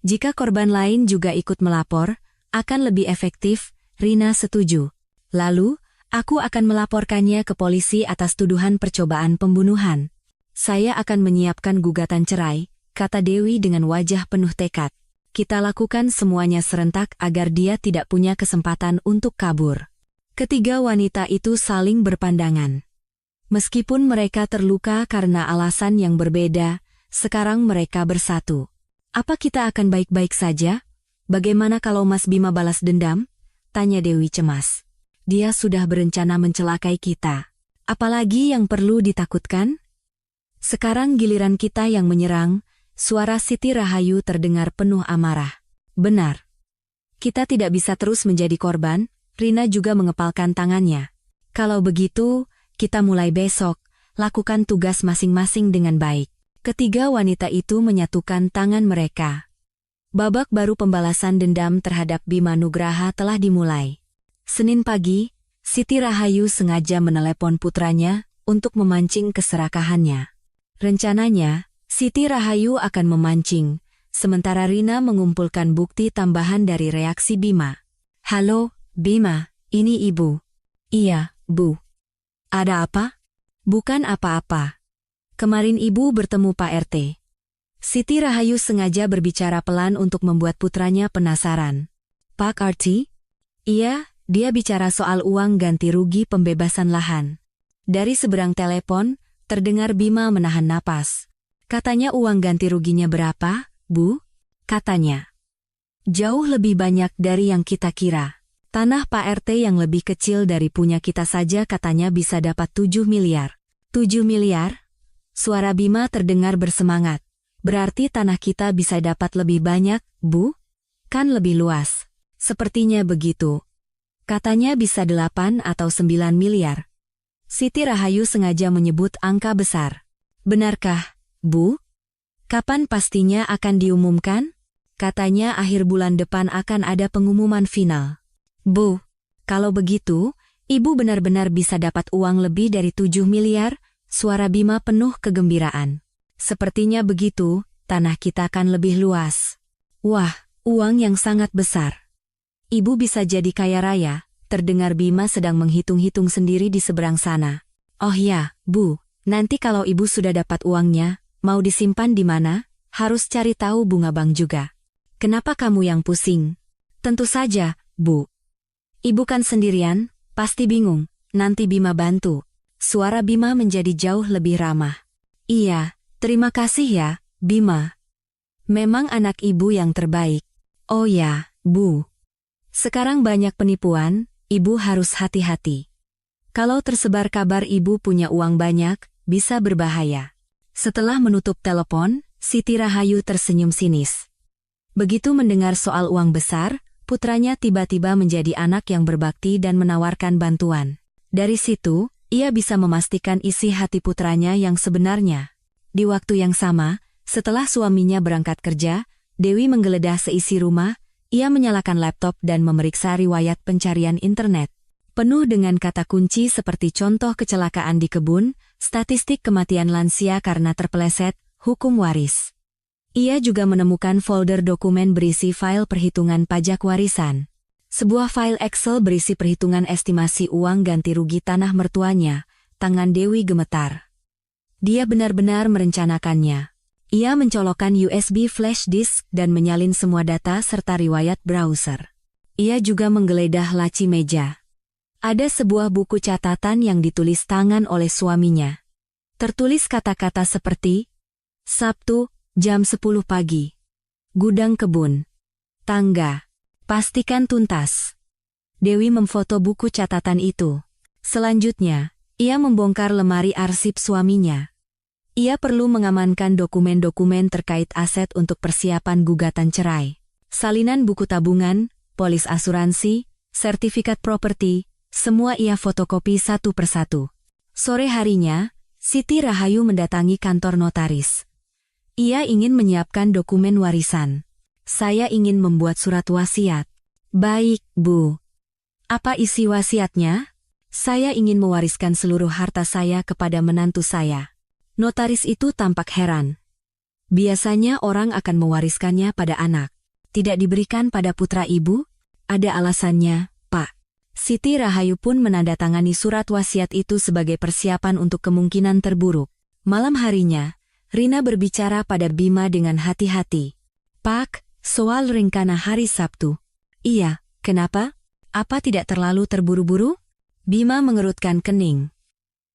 Jika korban lain juga ikut melapor, akan lebih efektif, Rina setuju. Lalu, aku akan melaporkannya ke polisi atas tuduhan percobaan pembunuhan. Saya akan menyiapkan gugatan cerai, kata Dewi dengan wajah penuh tekad. Kita lakukan semuanya serentak agar dia tidak punya kesempatan untuk kabur. Ketiga wanita itu saling berpandangan. Meskipun mereka terluka karena alasan yang berbeda, sekarang mereka bersatu. Apa kita akan baik-baik saja? Bagaimana kalau Mas Bima balas dendam? Tanya Dewi cemas. Dia sudah berencana mencelakai kita. Apalagi yang perlu ditakutkan? Sekarang giliran kita yang menyerang, Suara Siti Rahayu terdengar penuh amarah. Benar. Kita tidak bisa terus menjadi korban, Rina juga mengepalkan tangannya. Kalau begitu, kita mulai besok, lakukan tugas masing-masing dengan baik. Ketiga wanita itu menyatukan tangan mereka. Babak baru pembalasan dendam terhadap Bima Nugraha telah dimulai. Senin pagi, Siti Rahayu sengaja menelepon putranya untuk memancing keserakahannya. Rencananya, Siti Rahayu akan memancing, sementara Rina mengumpulkan bukti tambahan dari reaksi Bima. Halo, Bima, ini Ibu. Iya, Bu. Ada apa? Bukan apa-apa. Kemarin Ibu bertemu Pak RT. Siti Rahayu sengaja berbicara pelan untuk membuat putranya penasaran. Pak RT? Iya, dia bicara soal uang ganti rugi pembebasan lahan. Dari seberang telepon, terdengar Bima menahan napas. Katanya uang ganti ruginya berapa, Bu? Katanya. Jauh lebih banyak dari yang kita kira. Tanah Pak RT yang lebih kecil dari punya kita saja katanya bisa dapat 7 miliar. 7 miliar? Suara Bima terdengar bersemangat. Berarti tanah kita bisa dapat lebih banyak, Bu? Kan lebih luas. Sepertinya begitu. Katanya bisa 8 atau 9 miliar. Siti Rahayu sengaja menyebut angka besar. Benarkah, Bu? Kapan pastinya akan diumumkan? Katanya akhir bulan depan akan ada pengumuman final. Bu, kalau begitu, Ibu benar-benar bisa dapat uang lebih dari 7 miliar, suara Bima penuh kegembiraan. Sepertinya begitu, tanah kita akan lebih luas. Wah, uang yang sangat besar. Ibu bisa jadi kaya raya, terdengar Bima sedang menghitung-hitung sendiri di seberang sana. Oh ya, Bu, nanti kalau Ibu sudah dapat uangnya, mau disimpan di mana? Harus cari tahu bunga bank juga. Kenapa kamu yang pusing? Tentu saja, Bu. Ibu kan sendirian, pasti bingung, nanti Bima bantu. Suara Bima menjadi jauh lebih ramah. Iya, terima kasih ya, Bima. Memang anak Ibu yang terbaik. Oh ya, Bu. Sekarang banyak penipuan, Ibu harus hati-hati. Kalau tersebar kabar Ibu punya uang banyak, bisa berbahaya. Setelah menutup telepon, Siti Rahayu tersenyum sinis. Begitu mendengar soal uang besar, putranya tiba-tiba menjadi anak yang berbakti dan menawarkan bantuan. Dari situ, ia bisa memastikan isi hati putranya yang sebenarnya. Di waktu yang sama, setelah suaminya berangkat kerja, Dewi menggeledah seisi rumah, ia menyalakan laptop dan memeriksa riwayat pencarian internet. Penuh dengan kata kunci seperti contoh kecelakaan di kebun, statistik kematian lansia karena terpeleset, hukum waris. Ia juga menemukan folder dokumen berisi file perhitungan pajak warisan. Sebuah file Excel berisi perhitungan estimasi uang ganti rugi tanah mertuanya. Tangan Dewi gemetar. Dia benar-benar merencanakannya. Ia mencolokkan USB flash disk dan menyalin semua data serta riwayat browser. Ia juga menggeledah laci meja. Ada sebuah buku catatan yang ditulis tangan oleh suaminya. Tertulis kata-kata seperti, Sabtu, jam 10 pagi. Gudang kebun. Tangga. Pastikan tuntas. Dewi memfoto buku catatan itu. Selanjutnya, ia membongkar lemari arsip suaminya. Ia perlu mengamankan dokumen-dokumen terkait aset untuk persiapan gugatan cerai. Salinan buku tabungan, polis asuransi, sertifikat properti, semua ia fotokopi satu persatu. Sore harinya, Siti Rahayu mendatangi kantor notaris. Ia ingin menyiapkan dokumen warisan. Saya ingin membuat surat wasiat. Baik, Bu. Apa isi wasiatnya? Saya ingin mewariskan seluruh harta saya kepada menantu saya. Notaris itu tampak heran. Biasanya orang akan mewariskannya pada anak. Tidak diberikan pada putra ibu? Ada alasannya, Pak. Siti Rahayu pun menandatangani surat wasiat itu sebagai persiapan untuk kemungkinan terburuk. Malam harinya, Rina berbicara pada Bima dengan hati-hati. Pak, soal rencana hari Sabtu. Iya, kenapa? Apa tidak terlalu terburu-buru? Bima mengerutkan kening.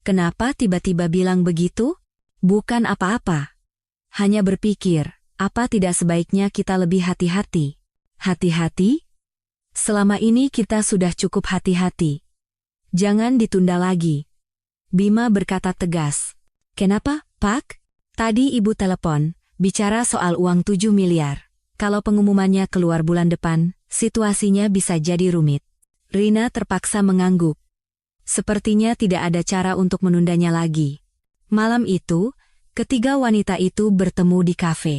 Kenapa tiba-tiba bilang begitu? Bukan apa-apa. Hanya berpikir, apa tidak sebaiknya kita lebih hati-hati? Hati-hati? Selama ini kita sudah cukup hati-hati. Jangan ditunda lagi. Bima berkata tegas. Kenapa, Pak? Tadi ibu telepon, Bicara soal uang 7 miliar. Kalau pengumumannya keluar bulan depan, situasinya bisa jadi rumit. Rina terpaksa mengangguk. Sepertinya tidak ada cara untuk menundanya lagi. Malam itu, ketiga wanita itu bertemu di kafe.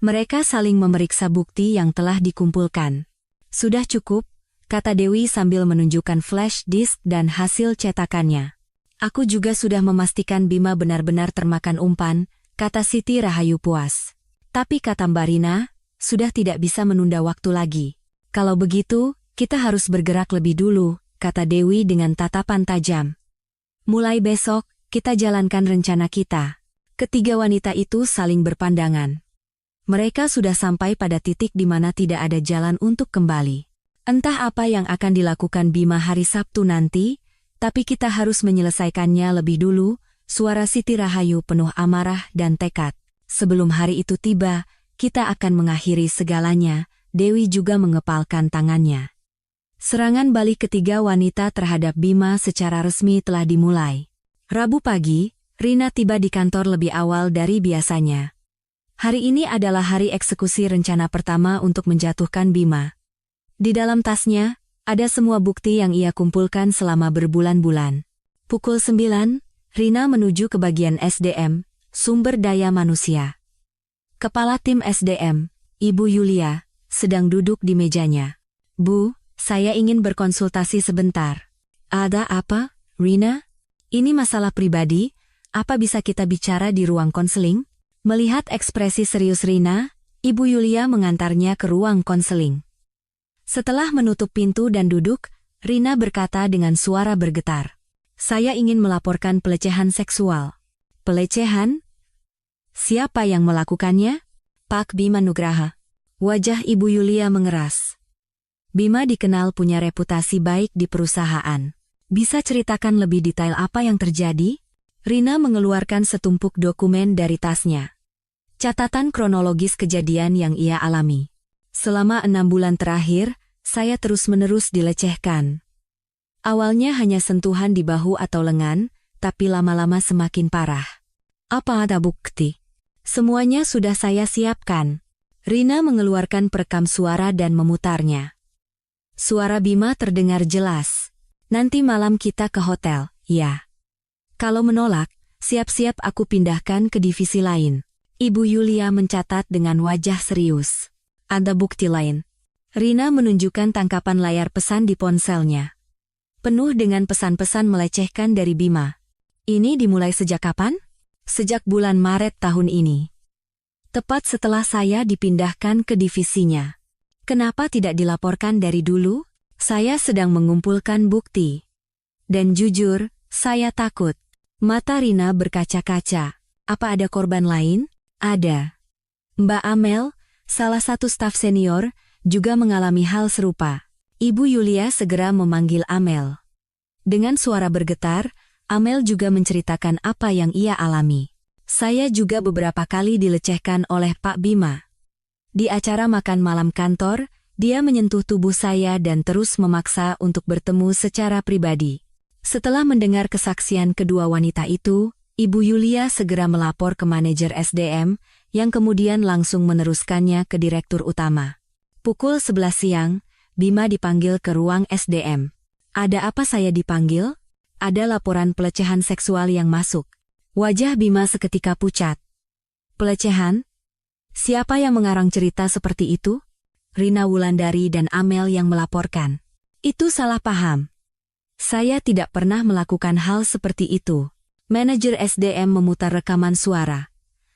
Mereka saling memeriksa bukti yang telah dikumpulkan. Sudah cukup, kata Dewi sambil menunjukkan flash disk dan hasil cetakannya. Aku juga sudah memastikan Bima benar-benar termakan umpan, kata Siti Rahayu puas. Tapi kata Mbak Rina, sudah tidak bisa menunda waktu lagi. Kalau begitu, kita harus bergerak lebih dulu, kata Dewi dengan tatapan tajam. Mulai besok, kita jalankan rencana kita. Ketiga wanita itu saling berpandangan. Mereka sudah sampai pada titik di mana tidak ada jalan untuk kembali. Entah apa yang akan dilakukan Bima hari Sabtu nanti, tapi kita harus menyelesaikannya lebih dulu, suara Siti Rahayu penuh amarah dan tekad. Sebelum hari itu tiba, kita akan mengakhiri segalanya, Dewi juga mengepalkan tangannya. Serangan balik ketiga wanita terhadap Bima secara resmi telah dimulai. Rabu pagi, Rina tiba di kantor lebih awal dari biasanya. Hari ini adalah hari eksekusi rencana pertama untuk menjatuhkan Bima. Di dalam tasnya, ada semua bukti yang ia kumpulkan selama berbulan-bulan. Pukul 9, Rina menuju ke bagian SDM, sumber daya manusia. Kepala tim SDM, Ibu Yulia, sedang duduk di mejanya. Bu, saya ingin berkonsultasi sebentar. Ada apa, Rina? Ini masalah pribadi, apa bisa kita bicara di ruang konseling? Melihat ekspresi serius Rina, Ibu Yulia mengantarnya ke ruang konseling. Setelah menutup pintu dan duduk, Rina berkata dengan suara bergetar. Saya ingin melaporkan pelecehan seksual. Pelecehan? Siapa yang melakukannya? Pak Bima Nugraha. Wajah Ibu Yulia mengeras. Bima dikenal punya reputasi baik di perusahaan. Bisa ceritakan lebih detail apa yang terjadi? Rina mengeluarkan setumpuk dokumen dari tasnya. Catatan kronologis kejadian yang ia alami. Selama 6 bulan terakhir, saya terus-menerus dilecehkan. Awalnya hanya sentuhan di bahu atau lengan, tapi lama-lama semakin parah. Apa ada bukti? Semuanya sudah saya siapkan. Rina mengeluarkan perekam suara dan memutarnya. Suara Bima terdengar jelas. Nanti malam kita ke hotel, ya. Kalau menolak, siap-siap aku pindahkan ke divisi lain. Ibu Yulia mencatat dengan wajah serius. Ada bukti lain. Rina menunjukkan tangkapan layar pesan di ponselnya. Penuh dengan pesan-pesan melecehkan dari Bima. Ini dimulai sejak kapan? Sejak bulan Maret tahun ini. Tepat setelah saya dipindahkan ke divisinya. Kenapa tidak dilaporkan dari dulu? Saya sedang mengumpulkan bukti. Dan jujur, saya takut. Mata Rina berkaca-kaca. Apa ada korban lain? Ada. Mbak Amel, salah satu staf senior, juga mengalami hal serupa. Ibu Yulia segera memanggil Amel. Dengan suara bergetar, Amel juga menceritakan apa yang ia alami. Saya juga beberapa kali dilecehkan oleh Pak Bima. Di acara makan malam kantor, dia menyentuh tubuh saya dan terus memaksa untuk bertemu secara pribadi. Setelah mendengar kesaksian kedua wanita itu, Ibu Yulia segera melapor ke manajer SDM, yang kemudian langsung meneruskannya ke direktur utama. Pukul 11 siang, Bima dipanggil ke ruang SDM. Ada apa saya dipanggil? Ada laporan pelecehan seksual yang masuk. Wajah Bima seketika pucat. Pelecehan? Siapa yang mengarang cerita seperti itu? Rina Wulandari dan Amel yang melaporkan. Itu salah paham. Saya tidak pernah melakukan hal seperti itu. Manajer SDM memutar rekaman suara.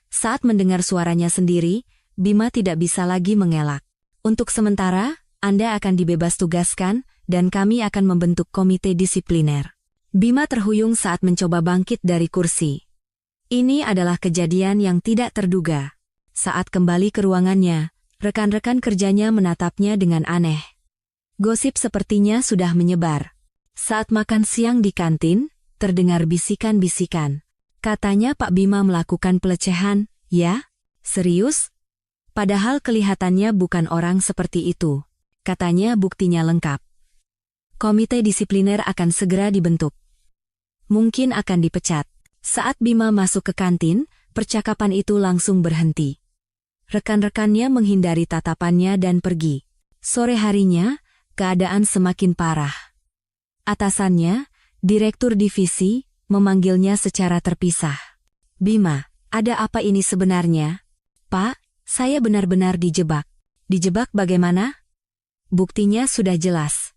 Saat mendengar suaranya sendiri, Bima tidak bisa lagi mengelak. Untuk sementara, Anda akan dibebas tugaskan, dan kami akan membentuk komite disipliner. Bima terhuyung saat mencoba bangkit dari kursi. Ini adalah kejadian yang tidak terduga. Saat kembali ke ruangannya, rekan-rekan kerjanya menatapnya dengan aneh. Gosip sepertinya sudah menyebar. Saat makan siang di kantin, terdengar bisikan-bisikan. Katanya Pak Bima melakukan pelecehan, ya? Serius? Padahal kelihatannya bukan orang seperti itu. Katanya buktinya lengkap. Komite disipliner akan segera dibentuk. Mungkin akan dipecat. Saat Bima masuk ke kantin, Percakapan itu langsung berhenti. Rekan-rekannya menghindari tatapannya dan pergi. Sore harinya, keadaan semakin parah. Atasannya, direktur divisi, memanggilnya secara terpisah. "Bima, ada apa ini sebenarnya?" "Pak, saya benar-benar dijebak." "Dijebak bagaimana?" "Buktinya sudah jelas.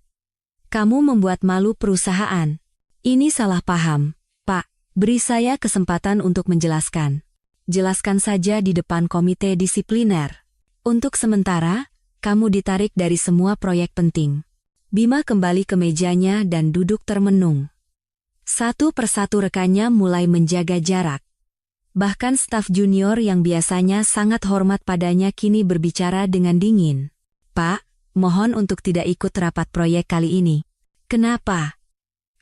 Kamu membuat malu perusahaan." "Ini salah paham, Pak. Beri saya kesempatan untuk menjelaskan." "Jelaskan saja di depan komite disipliner. Untuk sementara, kamu ditarik dari semua proyek penting." Bima kembali ke mejanya dan duduk termenung. Satu persatu rekannya mulai menjaga jarak. Bahkan staf junior yang biasanya sangat hormat padanya kini berbicara dengan dingin. "Pak, mohon untuk tidak ikut rapat proyek kali ini." "Kenapa?"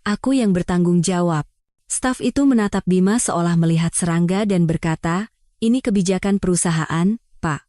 "Aku yang bertanggung jawab." Staf itu menatap Bima seolah melihat serangga dan berkata, "Ini kebijakan perusahaan, Pak.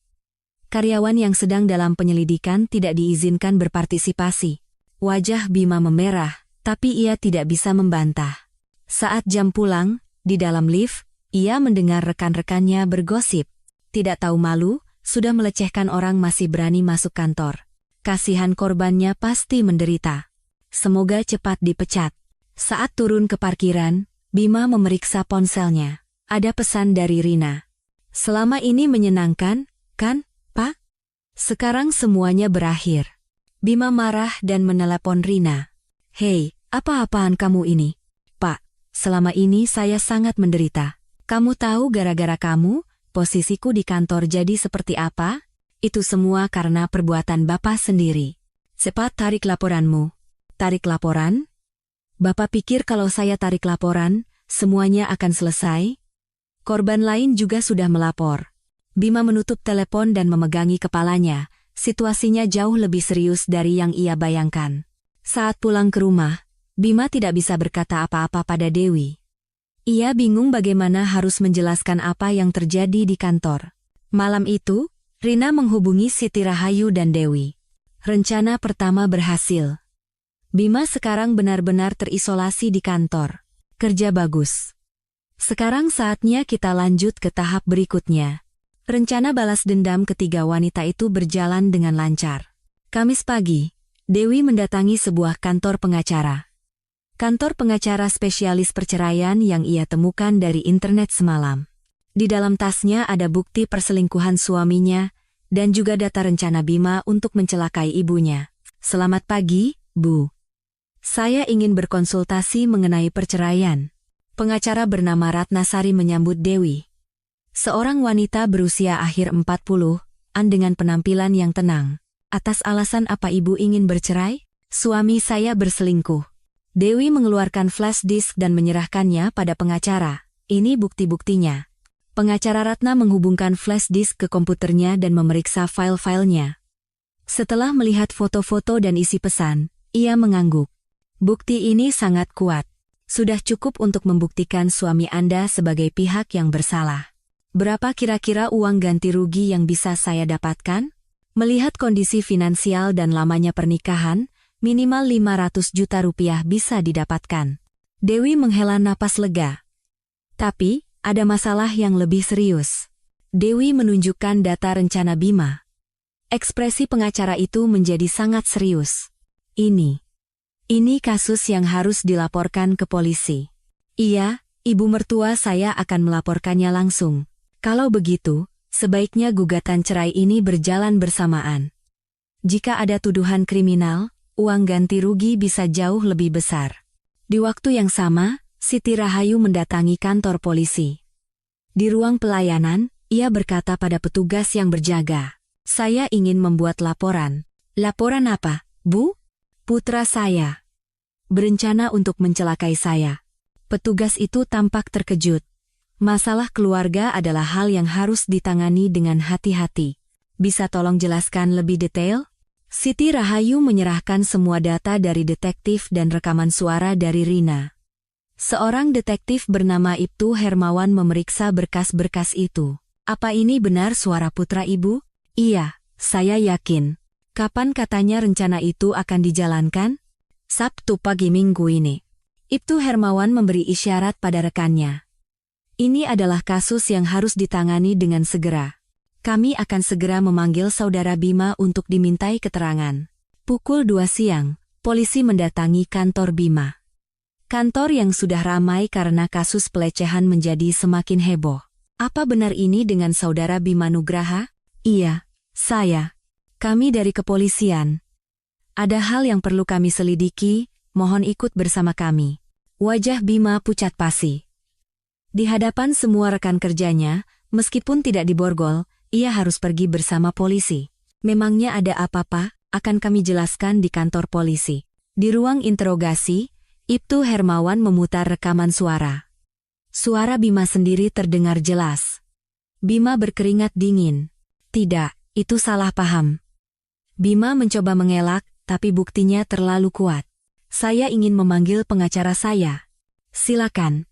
Karyawan yang sedang dalam penyelidikan tidak diizinkan berpartisipasi." Wajah Bima memerah, tapi ia tidak bisa membantah. Saat jam pulang, di dalam lift, ia mendengar rekan-rekannya bergosip. Tidak tahu malu, sudah melecehkan orang masih berani masuk kantor. Kasihan korbannya pasti menderita. Semoga cepat dipecat. Saat turun ke parkiran, Bima memeriksa ponselnya. Ada pesan dari Rina. "Selama ini menyenangkan, kan, Pak? Sekarang semuanya berakhir." Bima marah dan menelepon Rina. "Hei, apa-apaan kamu ini?" "Pak, selama ini saya sangat menderita. Kamu tahu gara-gara kamu, posisiku di kantor jadi seperti apa? Itu semua karena perbuatan Bapak sendiri. Cepat tarik laporanmu." "Tarik laporan? Bapak pikir kalau saya tarik laporan, semuanya akan selesai?" "Korban lain juga sudah melapor." Bima menutup telepon dan memegangi kepalanya. Situasinya jauh lebih serius dari yang ia bayangkan. Saat pulang ke rumah, Bima tidak bisa berkata apa-apa pada Dewi. Ia bingung bagaimana harus menjelaskan apa yang terjadi di kantor. Malam itu, Rina menghubungi Siti Rahayu dan Dewi. Rencana pertama berhasil. Bima sekarang benar-benar terisolasi di kantor. Kerja bagus. Sekarang saatnya kita lanjut ke tahap berikutnya. Rencana balas dendam ketiga wanita itu berjalan dengan lancar. Kamis pagi, Dewi mendatangi sebuah kantor pengacara. Kantor pengacara spesialis perceraian yang ia temukan dari internet semalam. Di dalam tasnya ada bukti perselingkuhan suaminya, dan juga data rencana Bima untuk mencelakai ibunya. "Selamat pagi, Bu. Saya ingin berkonsultasi mengenai perceraian." Pengacara bernama Ratnasari menyambut Dewi. Seorang wanita berusia akhir 40-an dengan penampilan yang tenang. "Atas alasan apa Ibu ingin bercerai?" "Suami saya berselingkuh." Dewi mengeluarkan flash disk dan menyerahkannya pada pengacara. "Ini bukti-buktinya." Pengacara Ratna menghubungkan flash disk ke komputernya dan memeriksa file-filenya. Setelah melihat foto-foto dan isi pesan, ia mengangguk. "Bukti ini sangat kuat. Sudah cukup untuk membuktikan suami Anda sebagai pihak yang bersalah. Berapa kira-kira uang ganti rugi yang bisa saya dapatkan?" Melihat kondisi finansial dan lamanya pernikahan, minimal 500 juta rupiah bisa didapatkan. Dewi menghela napas lega. Tapi, ada masalah yang lebih serius. Dewi menunjukkan data rencana Bima. Ekspresi pengacara itu menjadi sangat serius. Ini kasus yang harus dilaporkan ke polisi." "Iya, ibu mertua saya akan melaporkannya langsung. Kalau begitu, sebaiknya gugatan cerai ini berjalan bersamaan. Jika ada tuduhan kriminal, uang ganti rugi bisa jauh lebih besar." Di waktu yang sama, Siti Rahayu mendatangi kantor polisi. Di ruang pelayanan, ia berkata pada petugas yang berjaga, "Saya ingin membuat laporan." "Laporan apa, Bu?" "Putra saya berencana untuk mencelakai saya." Petugas itu tampak terkejut. Masalah keluarga adalah hal yang harus ditangani dengan hati-hati. "Bisa tolong jelaskan lebih detail?" Siti Rahayu menyerahkan semua data dari detektif dan rekaman suara dari Rina. Seorang detektif bernama Ibtu Hermawan memeriksa berkas-berkas itu. "Apa ini benar suara putra Ibu?" "Iya, saya yakin." "Kapan katanya rencana itu akan dijalankan?" "Sabtu pagi minggu ini." Ibtu Hermawan memberi isyarat pada rekannya. Ini adalah kasus yang harus ditangani dengan segera. Kami akan segera memanggil Saudara Bima untuk dimintai keterangan. Pukul 2 siang, polisi mendatangi kantor Bima. Kantor yang sudah ramai karena kasus pelecehan menjadi semakin heboh. Apa benar ini dengan Saudara Bima Nugraha? Iya, saya. Kami dari kepolisian. Ada hal yang perlu kami selidiki, mohon ikut bersama kami. Wajah Bima pucat pasi. Di hadapan semua rekan kerjanya, meskipun tidak diborgol, ia harus pergi bersama polisi. Memangnya ada apa-apa? Akan kami jelaskan di kantor polisi. Di ruang interogasi, Ibtu Hermawan memutar rekaman suara. Suara Bima sendiri terdengar jelas. Bima berkeringat dingin. Tidak, itu salah paham. Bima mencoba mengelak, tapi buktinya terlalu kuat. Saya ingin memanggil pengacara saya. Silakan.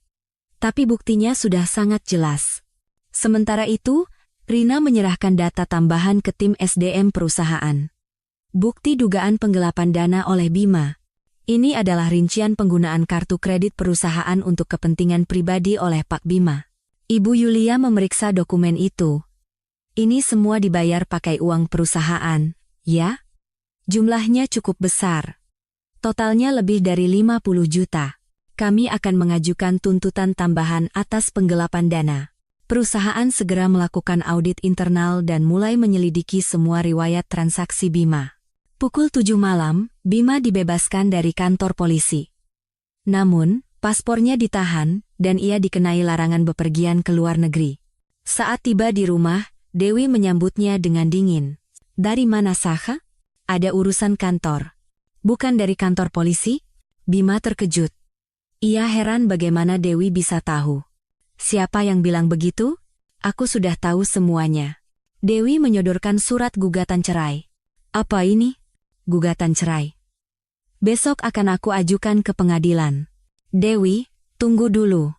Tapi buktinya sudah sangat jelas. Sementara itu, Rina menyerahkan data tambahan ke tim SDM perusahaan. Bukti dugaan penggelapan dana oleh Bima. Ini adalah rincian penggunaan kartu kredit perusahaan untuk kepentingan pribadi oleh Pak Bima. Ibu Yulia memeriksa dokumen itu. Ini semua dibayar pakai uang perusahaan, ya? Jumlahnya cukup besar. Totalnya lebih dari 50 juta. Kami akan mengajukan tuntutan tambahan atas penggelapan dana. Perusahaan segera melakukan audit internal dan mulai menyelidiki semua riwayat transaksi Bima. Pukul 7 malam, Bima dibebaskan dari kantor polisi. Namun, paspornya ditahan, dan ia dikenai larangan bepergian ke luar negeri. Saat tiba di rumah, Dewi menyambutnya dengan dingin. Dari mana Saha? Ada urusan kantor. Bukan dari kantor polisi? Bima terkejut. Ia heran bagaimana Dewi bisa tahu. Siapa yang bilang begitu? Aku sudah tahu semuanya. Dewi menyodorkan surat gugatan cerai. Apa ini? Gugatan cerai. Besok akan aku ajukan ke pengadilan. Dewi, tunggu dulu.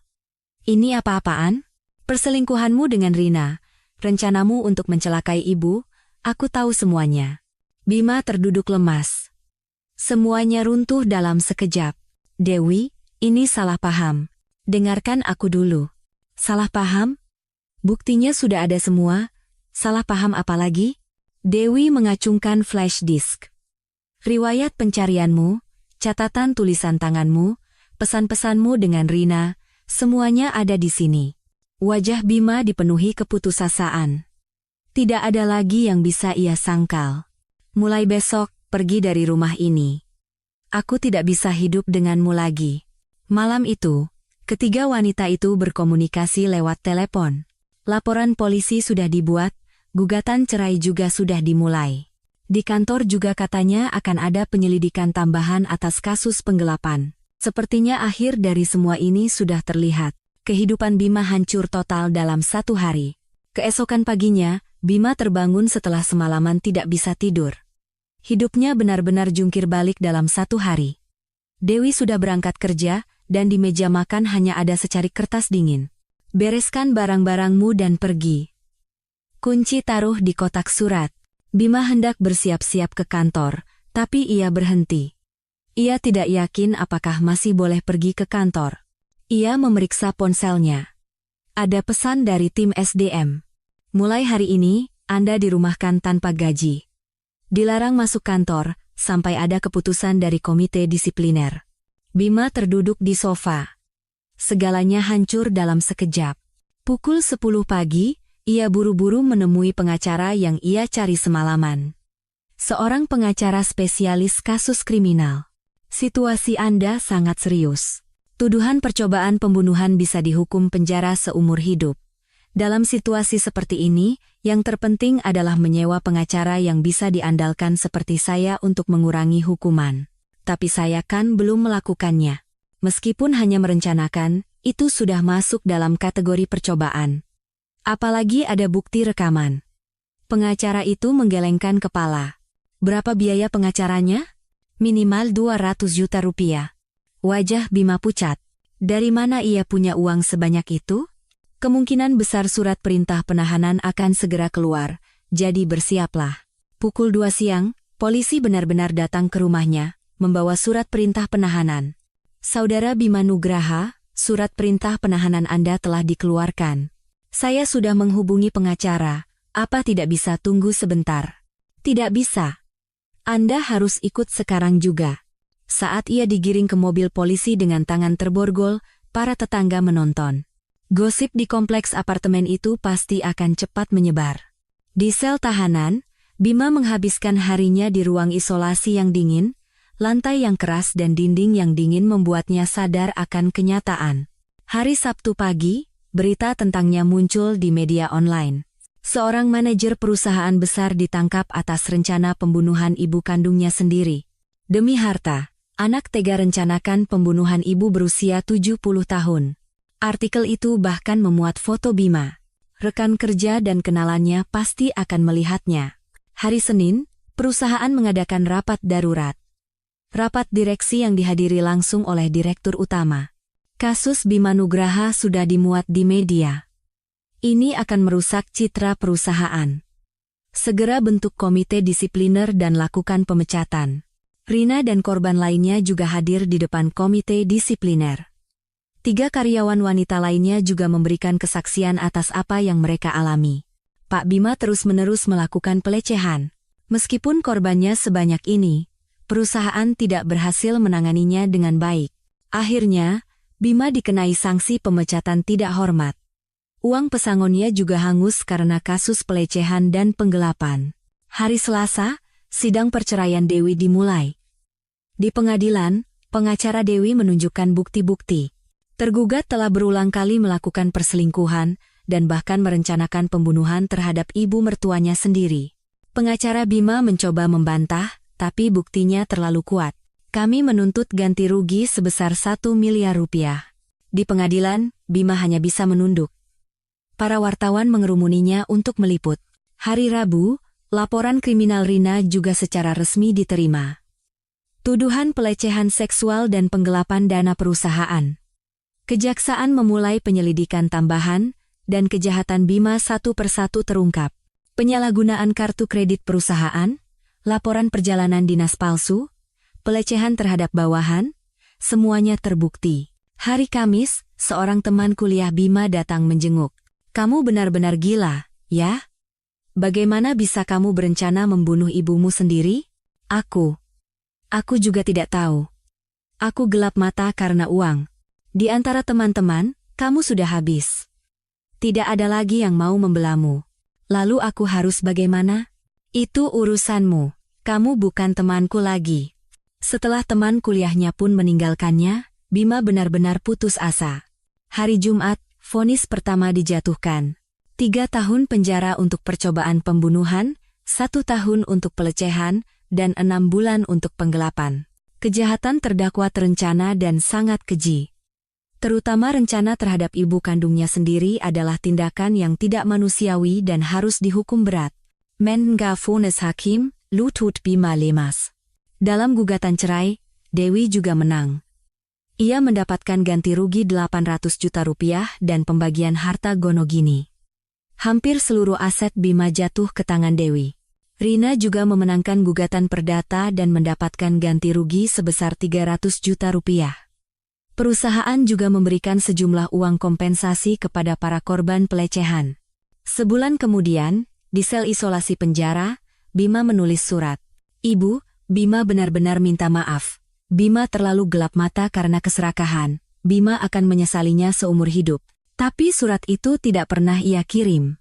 Ini apa-apaan? Perselingkuhanmu dengan Rina. Rencanamu untuk mencelakai ibu, aku tahu semuanya. Bima terduduk lemas. Semuanya runtuh dalam sekejap. Dewi, ini salah paham. Dengarkan aku dulu. Salah paham? Buktinya sudah ada semua. Salah paham apa lagi? Dewi mengacungkan flash disk. Riwayat pencarianmu, catatan tulisan tanganmu, pesan-pesanmu dengan Rina, semuanya ada di sini. Wajah Bima dipenuhi keputusasaan. Tidak ada lagi yang bisa ia sangkal. Mulai besok, pergi dari rumah ini. Aku tidak bisa hidup denganmu lagi. Malam itu, ketiga wanita itu berkomunikasi lewat telepon. Laporan polisi sudah dibuat, gugatan cerai juga sudah dimulai. Di kantor juga katanya akan ada penyelidikan tambahan atas kasus penggelapan. Sepertinya akhir dari semua ini sudah terlihat. Kehidupan Bima hancur total dalam satu hari. Keesokan paginya, Bima terbangun setelah semalaman tidak bisa tidur. Hidupnya benar-benar jungkir balik dalam satu hari. Dewi sudah berangkat kerja, dan di meja makan hanya ada secarik kertas dingin. Bereskan barang-barangmu dan pergi. Kunci taruh di kotak surat. Bima hendak bersiap-siap ke kantor, tapi ia berhenti. Ia tidak yakin apakah masih boleh pergi ke kantor. Ia memeriksa ponselnya. Ada pesan dari tim SDM. Mulai hari ini, Anda dirumahkan tanpa gaji. Dilarang masuk kantor, sampai ada keputusan dari komite disipliner. Bima terduduk di sofa. Segalanya hancur dalam sekejap. Pukul 10 pagi, ia buru-buru menemui pengacara yang ia cari semalaman. Seorang pengacara spesialis kasus kriminal. Situasi Anda sangat serius. Tuduhan percobaan pembunuhan bisa dihukum penjara seumur hidup. Dalam situasi seperti ini, yang terpenting adalah menyewa pengacara yang bisa diandalkan seperti saya untuk mengurangi hukuman. Tapi saya kan belum melakukannya. Meskipun hanya merencanakan, itu sudah masuk dalam kategori percobaan. Apalagi ada bukti rekaman. Pengacara itu menggelengkan kepala. Berapa biaya pengacaranya? Minimal 200 juta rupiah. Wajah Bima pucat. Dari mana ia punya uang sebanyak itu? Kemungkinan besar surat perintah penahanan akan segera keluar, jadi bersiaplah. Pukul 2 siang, polisi benar-benar datang ke rumahnya, membawa surat perintah penahanan. Saudara Bima Nugraha, surat perintah penahanan Anda telah dikeluarkan. Saya sudah menghubungi pengacara, apa tidak bisa tunggu sebentar? Tidak bisa. Anda harus ikut sekarang juga. Saat ia digiring ke mobil polisi dengan tangan terborgol, para tetangga menonton. Gosip di kompleks apartemen itu pasti akan cepat menyebar. Di sel tahanan, Bima menghabiskan harinya di ruang isolasi yang dingin, lantai yang keras dan dinding yang dingin membuatnya sadar akan kenyataan. Hari Sabtu pagi, berita tentangnya muncul di media online. Seorang manajer perusahaan besar ditangkap atas rencana pembunuhan ibu kandungnya sendiri. Demi harta, anak tega rencanakan pembunuhan ibu berusia 70 tahun. Artikel itu bahkan memuat foto Bima. Rekan kerja dan kenalannya pasti akan melihatnya. Hari Senin, perusahaan mengadakan rapat darurat. Rapat direksi yang dihadiri langsung oleh direktur utama. Kasus Bima Nugraha sudah dimuat di media. Ini akan merusak citra perusahaan. Segera bentuk komite disipliner dan lakukan pemecatan. Rina dan korban lainnya juga hadir di depan komite disipliner. 3 karyawan wanita lainnya juga memberikan kesaksian atas apa yang mereka alami. Pak Bima terus-menerus melakukan pelecehan. Meskipun korbannya sebanyak ini, perusahaan tidak berhasil menanganinya dengan baik. Akhirnya, Bima dikenai sanksi pemecatan tidak hormat. Uang pesangonnya juga hangus karena kasus pelecehan dan penggelapan. Hari Selasa, sidang perceraian Dewi dimulai. Di pengadilan, pengacara Dewi menunjukkan bukti-bukti. Tergugat telah berulang kali melakukan perselingkuhan dan bahkan merencanakan pembunuhan terhadap ibu mertuanya sendiri. Pengacara Bima mencoba membantah, tapi buktinya terlalu kuat. Kami menuntut ganti rugi sebesar 1 miliar rupiah. Di pengadilan, Bima hanya bisa menunduk. Para wartawan mengerumuninya untuk meliput. Hari Rabu, laporan kriminal Rina juga secara resmi diterima. Tuduhan pelecehan seksual dan penggelapan dana perusahaan. Kejaksaan memulai penyelidikan tambahan, dan kejahatan Bima satu persatu terungkap. Penyalahgunaan kartu kredit perusahaan, laporan perjalanan dinas palsu, pelecehan terhadap bawahan, semuanya terbukti. Hari Kamis, seorang teman kuliah Bima datang menjenguk. Kamu benar-benar gila, ya? Bagaimana bisa kamu berencana membunuh ibumu sendiri? Aku juga tidak tahu. Aku gelap mata karena uang. Di antara teman-teman, kamu sudah habis. Tidak ada lagi yang mau membelamu. Lalu aku harus bagaimana? Itu urusanmu. Kamu bukan temanku lagi. Setelah teman kuliahnya pun meninggalkannya, Bima benar-benar putus asa. Hari Jumat, vonis pertama dijatuhkan. 3 tahun penjara untuk percobaan pembunuhan, 1 tahun untuk pelecehan, dan 6 bulan untuk penggelapan. Kejahatan terdakwa terencana dan sangat keji. Terutama rencana terhadap ibu kandungnya sendiri adalah tindakan yang tidak manusiawi dan harus dihukum berat. Menga vonis hakim, Lutut Bima lemas. Dalam gugatan cerai, Dewi juga menang. Ia mendapatkan ganti rugi 800 juta rupiah dan pembagian harta gonogini. Hampir seluruh aset Bima jatuh ke tangan Dewi. Rina juga memenangkan gugatan perdata dan mendapatkan ganti rugi sebesar 300 juta rupiah. Perusahaan juga memberikan sejumlah uang kompensasi kepada para korban pelecehan. Sebulan kemudian, di sel isolasi penjara, Bima menulis surat. Ibu, Bima benar-benar minta maaf. Bima terlalu gelap mata karena keserakahan. Bima akan menyesalinya seumur hidup. Tapi surat itu tidak pernah ia kirim.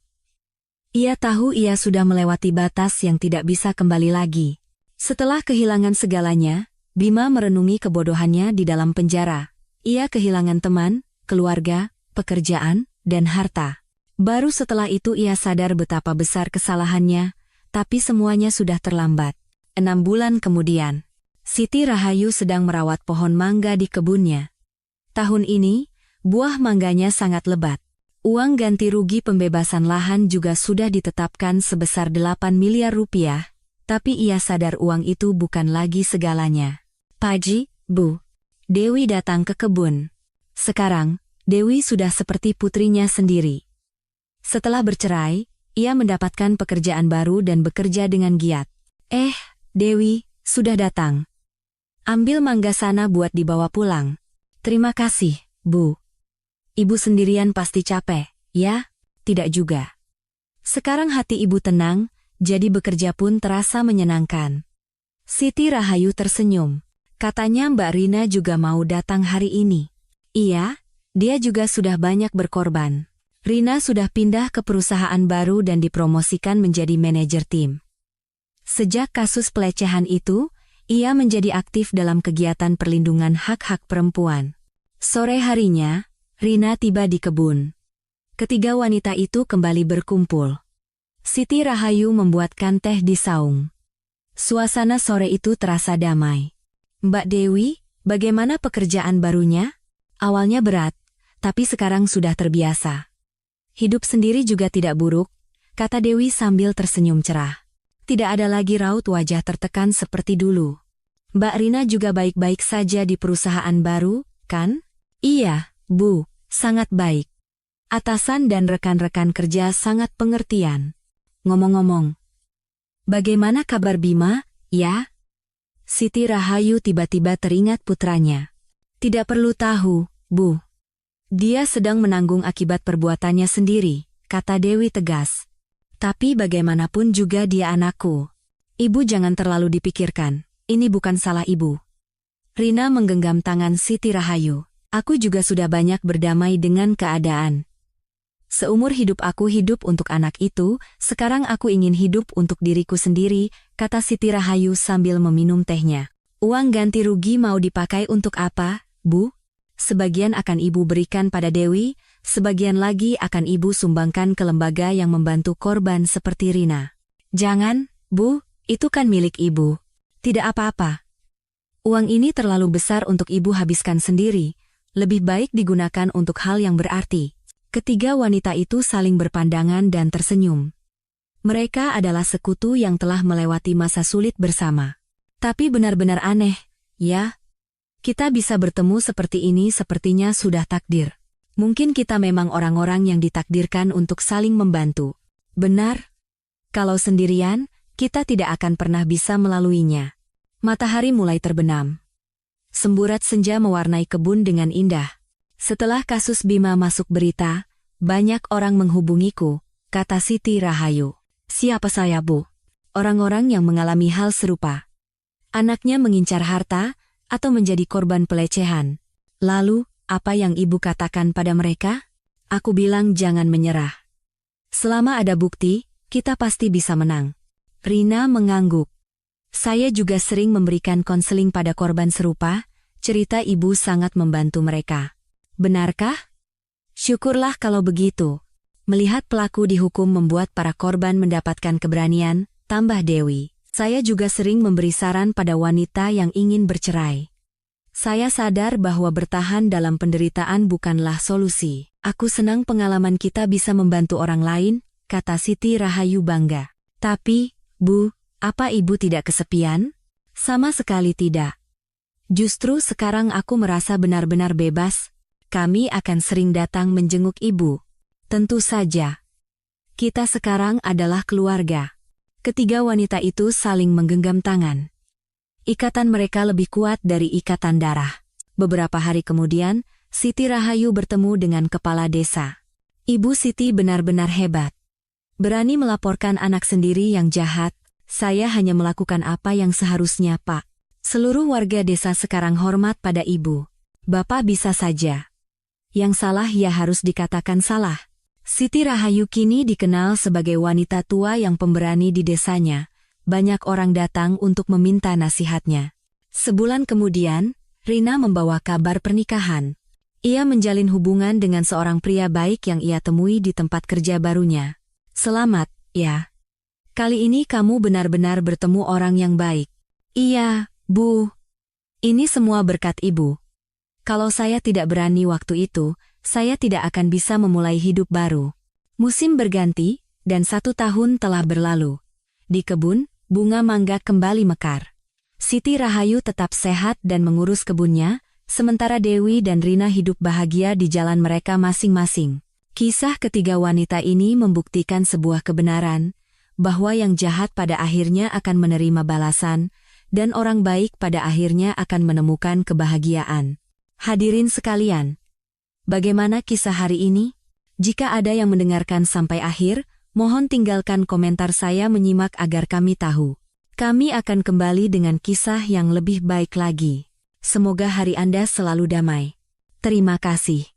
Ia tahu ia sudah melewati batas yang tidak bisa kembali lagi. Setelah kehilangan segalanya, Bima merenungi kebodohannya di dalam penjara. Ia kehilangan teman, keluarga, pekerjaan, dan harta. Baru setelah itu ia sadar betapa besar kesalahannya, tapi semuanya sudah terlambat. 6 bulan kemudian, Siti Rahayu sedang merawat pohon mangga di kebunnya. Tahun ini, buah mangganya sangat lebat. Uang ganti rugi pembebasan lahan juga sudah ditetapkan sebesar 8 miliar rupiah, tapi ia sadar uang itu bukan lagi segalanya. Paji, Bu. Dewi datang ke kebun. Sekarang, Dewi sudah seperti putrinya sendiri. Setelah bercerai, ia mendapatkan pekerjaan baru dan bekerja dengan giat. Dewi, sudah datang. Ambil mangga sana buat dibawa pulang. Terima kasih, Bu. Ibu sendirian pasti capek, ya? Tidak juga. Sekarang hati ibu tenang, jadi bekerja pun terasa menyenangkan. Siti Rahayu tersenyum. Katanya Mbak Rina juga mau datang hari ini. Iya, dia juga sudah banyak berkorban. Rina sudah pindah ke perusahaan baru dan dipromosikan menjadi manajer tim. Sejak kasus pelecehan itu, ia menjadi aktif dalam kegiatan perlindungan hak-hak perempuan. Sore harinya, Rina tiba di kebun. Ketiga wanita itu kembali berkumpul. Siti Rahayu membuatkan teh di saung. Suasana sore itu terasa damai. Mbak Dewi, bagaimana pekerjaan barunya? Awalnya berat, tapi sekarang sudah terbiasa. Hidup sendiri juga tidak buruk, kata Dewi sambil tersenyum cerah. Tidak ada lagi raut wajah tertekan seperti dulu. Mbak Rina juga baik-baik saja di perusahaan baru, kan? Iya, Bu, sangat baik. Atasan dan rekan-rekan kerja sangat pengertian. Ngomong-ngomong, bagaimana kabar Bima, ya? Siti Rahayu tiba-tiba teringat putranya. Tidak perlu tahu, Bu. Dia sedang menanggung akibat perbuatannya sendiri, kata Dewi tegas. Tapi bagaimanapun juga dia anakku. Ibu jangan terlalu dipikirkan, ini bukan salah ibu. Rina menggenggam tangan Siti Rahayu. Aku juga sudah banyak berdamai dengan keadaan. Seumur hidup aku hidup untuk anak itu, sekarang aku ingin hidup untuk diriku sendiri, kata Siti Rahayu sambil meminum tehnya. Uang ganti rugi mau dipakai untuk apa, Bu? Sebagian akan ibu berikan pada Dewi, sebagian lagi akan ibu sumbangkan ke lembaga yang membantu korban seperti Rina. Jangan, Bu, itu kan milik ibu. Tidak apa-apa. Uang ini terlalu besar untuk ibu habiskan sendiri, lebih baik digunakan untuk hal yang berarti. Ketiga wanita itu saling berpandangan dan tersenyum. Mereka adalah sekutu yang telah melewati masa sulit bersama. Tapi benar-benar aneh, ya? Kita bisa bertemu seperti ini sepertinya sudah takdir. Mungkin kita memang orang-orang yang ditakdirkan untuk saling membantu. Benar? Kalau sendirian, kita tidak akan pernah bisa melaluinya. Matahari mulai terbenam. Semburat senja mewarnai kebun dengan indah. Setelah kasus Bima masuk berita, banyak orang menghubungiku, kata Siti Rahayu. Siapa saya, Bu? Orang-orang yang mengalami hal serupa. Anaknya mengincar harta, atau menjadi korban pelecehan. Lalu, apa yang ibu katakan pada mereka? Aku bilang jangan menyerah. Selama ada bukti, kita pasti bisa menang. Rina mengangguk. Saya juga sering memberikan konseling pada korban serupa, cerita ibu sangat membantu mereka. Benarkah? Syukurlah kalau begitu. Melihat pelaku dihukum membuat para korban mendapatkan keberanian, tambah Dewi. Saya juga sering memberi saran pada wanita yang ingin bercerai. Saya sadar bahwa bertahan dalam penderitaan bukanlah solusi. Aku senang pengalaman kita bisa membantu orang lain, kata Siti Rahayu bangga. Tapi, Bu, apa ibu tidak kesepian? Sama sekali tidak. Justru sekarang aku merasa benar-benar bebas. Kami akan sering datang menjenguk ibu. Tentu saja. Kita sekarang adalah keluarga. Ketiga wanita itu saling menggenggam tangan. Ikatan mereka lebih kuat dari ikatan darah. Beberapa hari kemudian, Siti Rahayu bertemu dengan kepala desa. Ibu Siti benar-benar hebat. Berani melaporkan anak sendiri yang jahat. Saya hanya melakukan apa yang seharusnya, Pak. Seluruh warga desa sekarang hormat pada ibu. Bapak bisa saja. Yang salah ya harus dikatakan salah. Siti Rahayu kini dikenal sebagai wanita tua yang pemberani di desanya. Banyak orang datang untuk meminta nasihatnya. Sebulan kemudian, Rina membawa kabar pernikahan. Ia menjalin hubungan dengan seorang pria baik yang ia temui di tempat kerja barunya. Selamat, ya. Kali ini kamu benar-benar bertemu orang yang baik. Iya, Bu. Ini semua berkat ibu. Kalau saya tidak berani waktu itu, saya tidak akan bisa memulai hidup baru. Musim berganti, dan 1 tahun telah berlalu. Di kebun, bunga mangga kembali mekar. Siti Rahayu tetap sehat dan mengurus kebunnya, sementara Dewi dan Rina hidup bahagia di jalan mereka masing-masing. Kisah ketiga wanita ini membuktikan sebuah kebenaran, bahwa yang jahat pada akhirnya akan menerima balasan, dan orang baik pada akhirnya akan menemukan kebahagiaan. Hadirin sekalian, Bagaimana kisah hari ini? Jika ada yang mendengarkan sampai akhir, mohon tinggalkan komentar saya menyimak agar kami tahu. Kami akan kembali dengan kisah yang lebih baik lagi. Semoga hari Anda selalu damai. Terima kasih.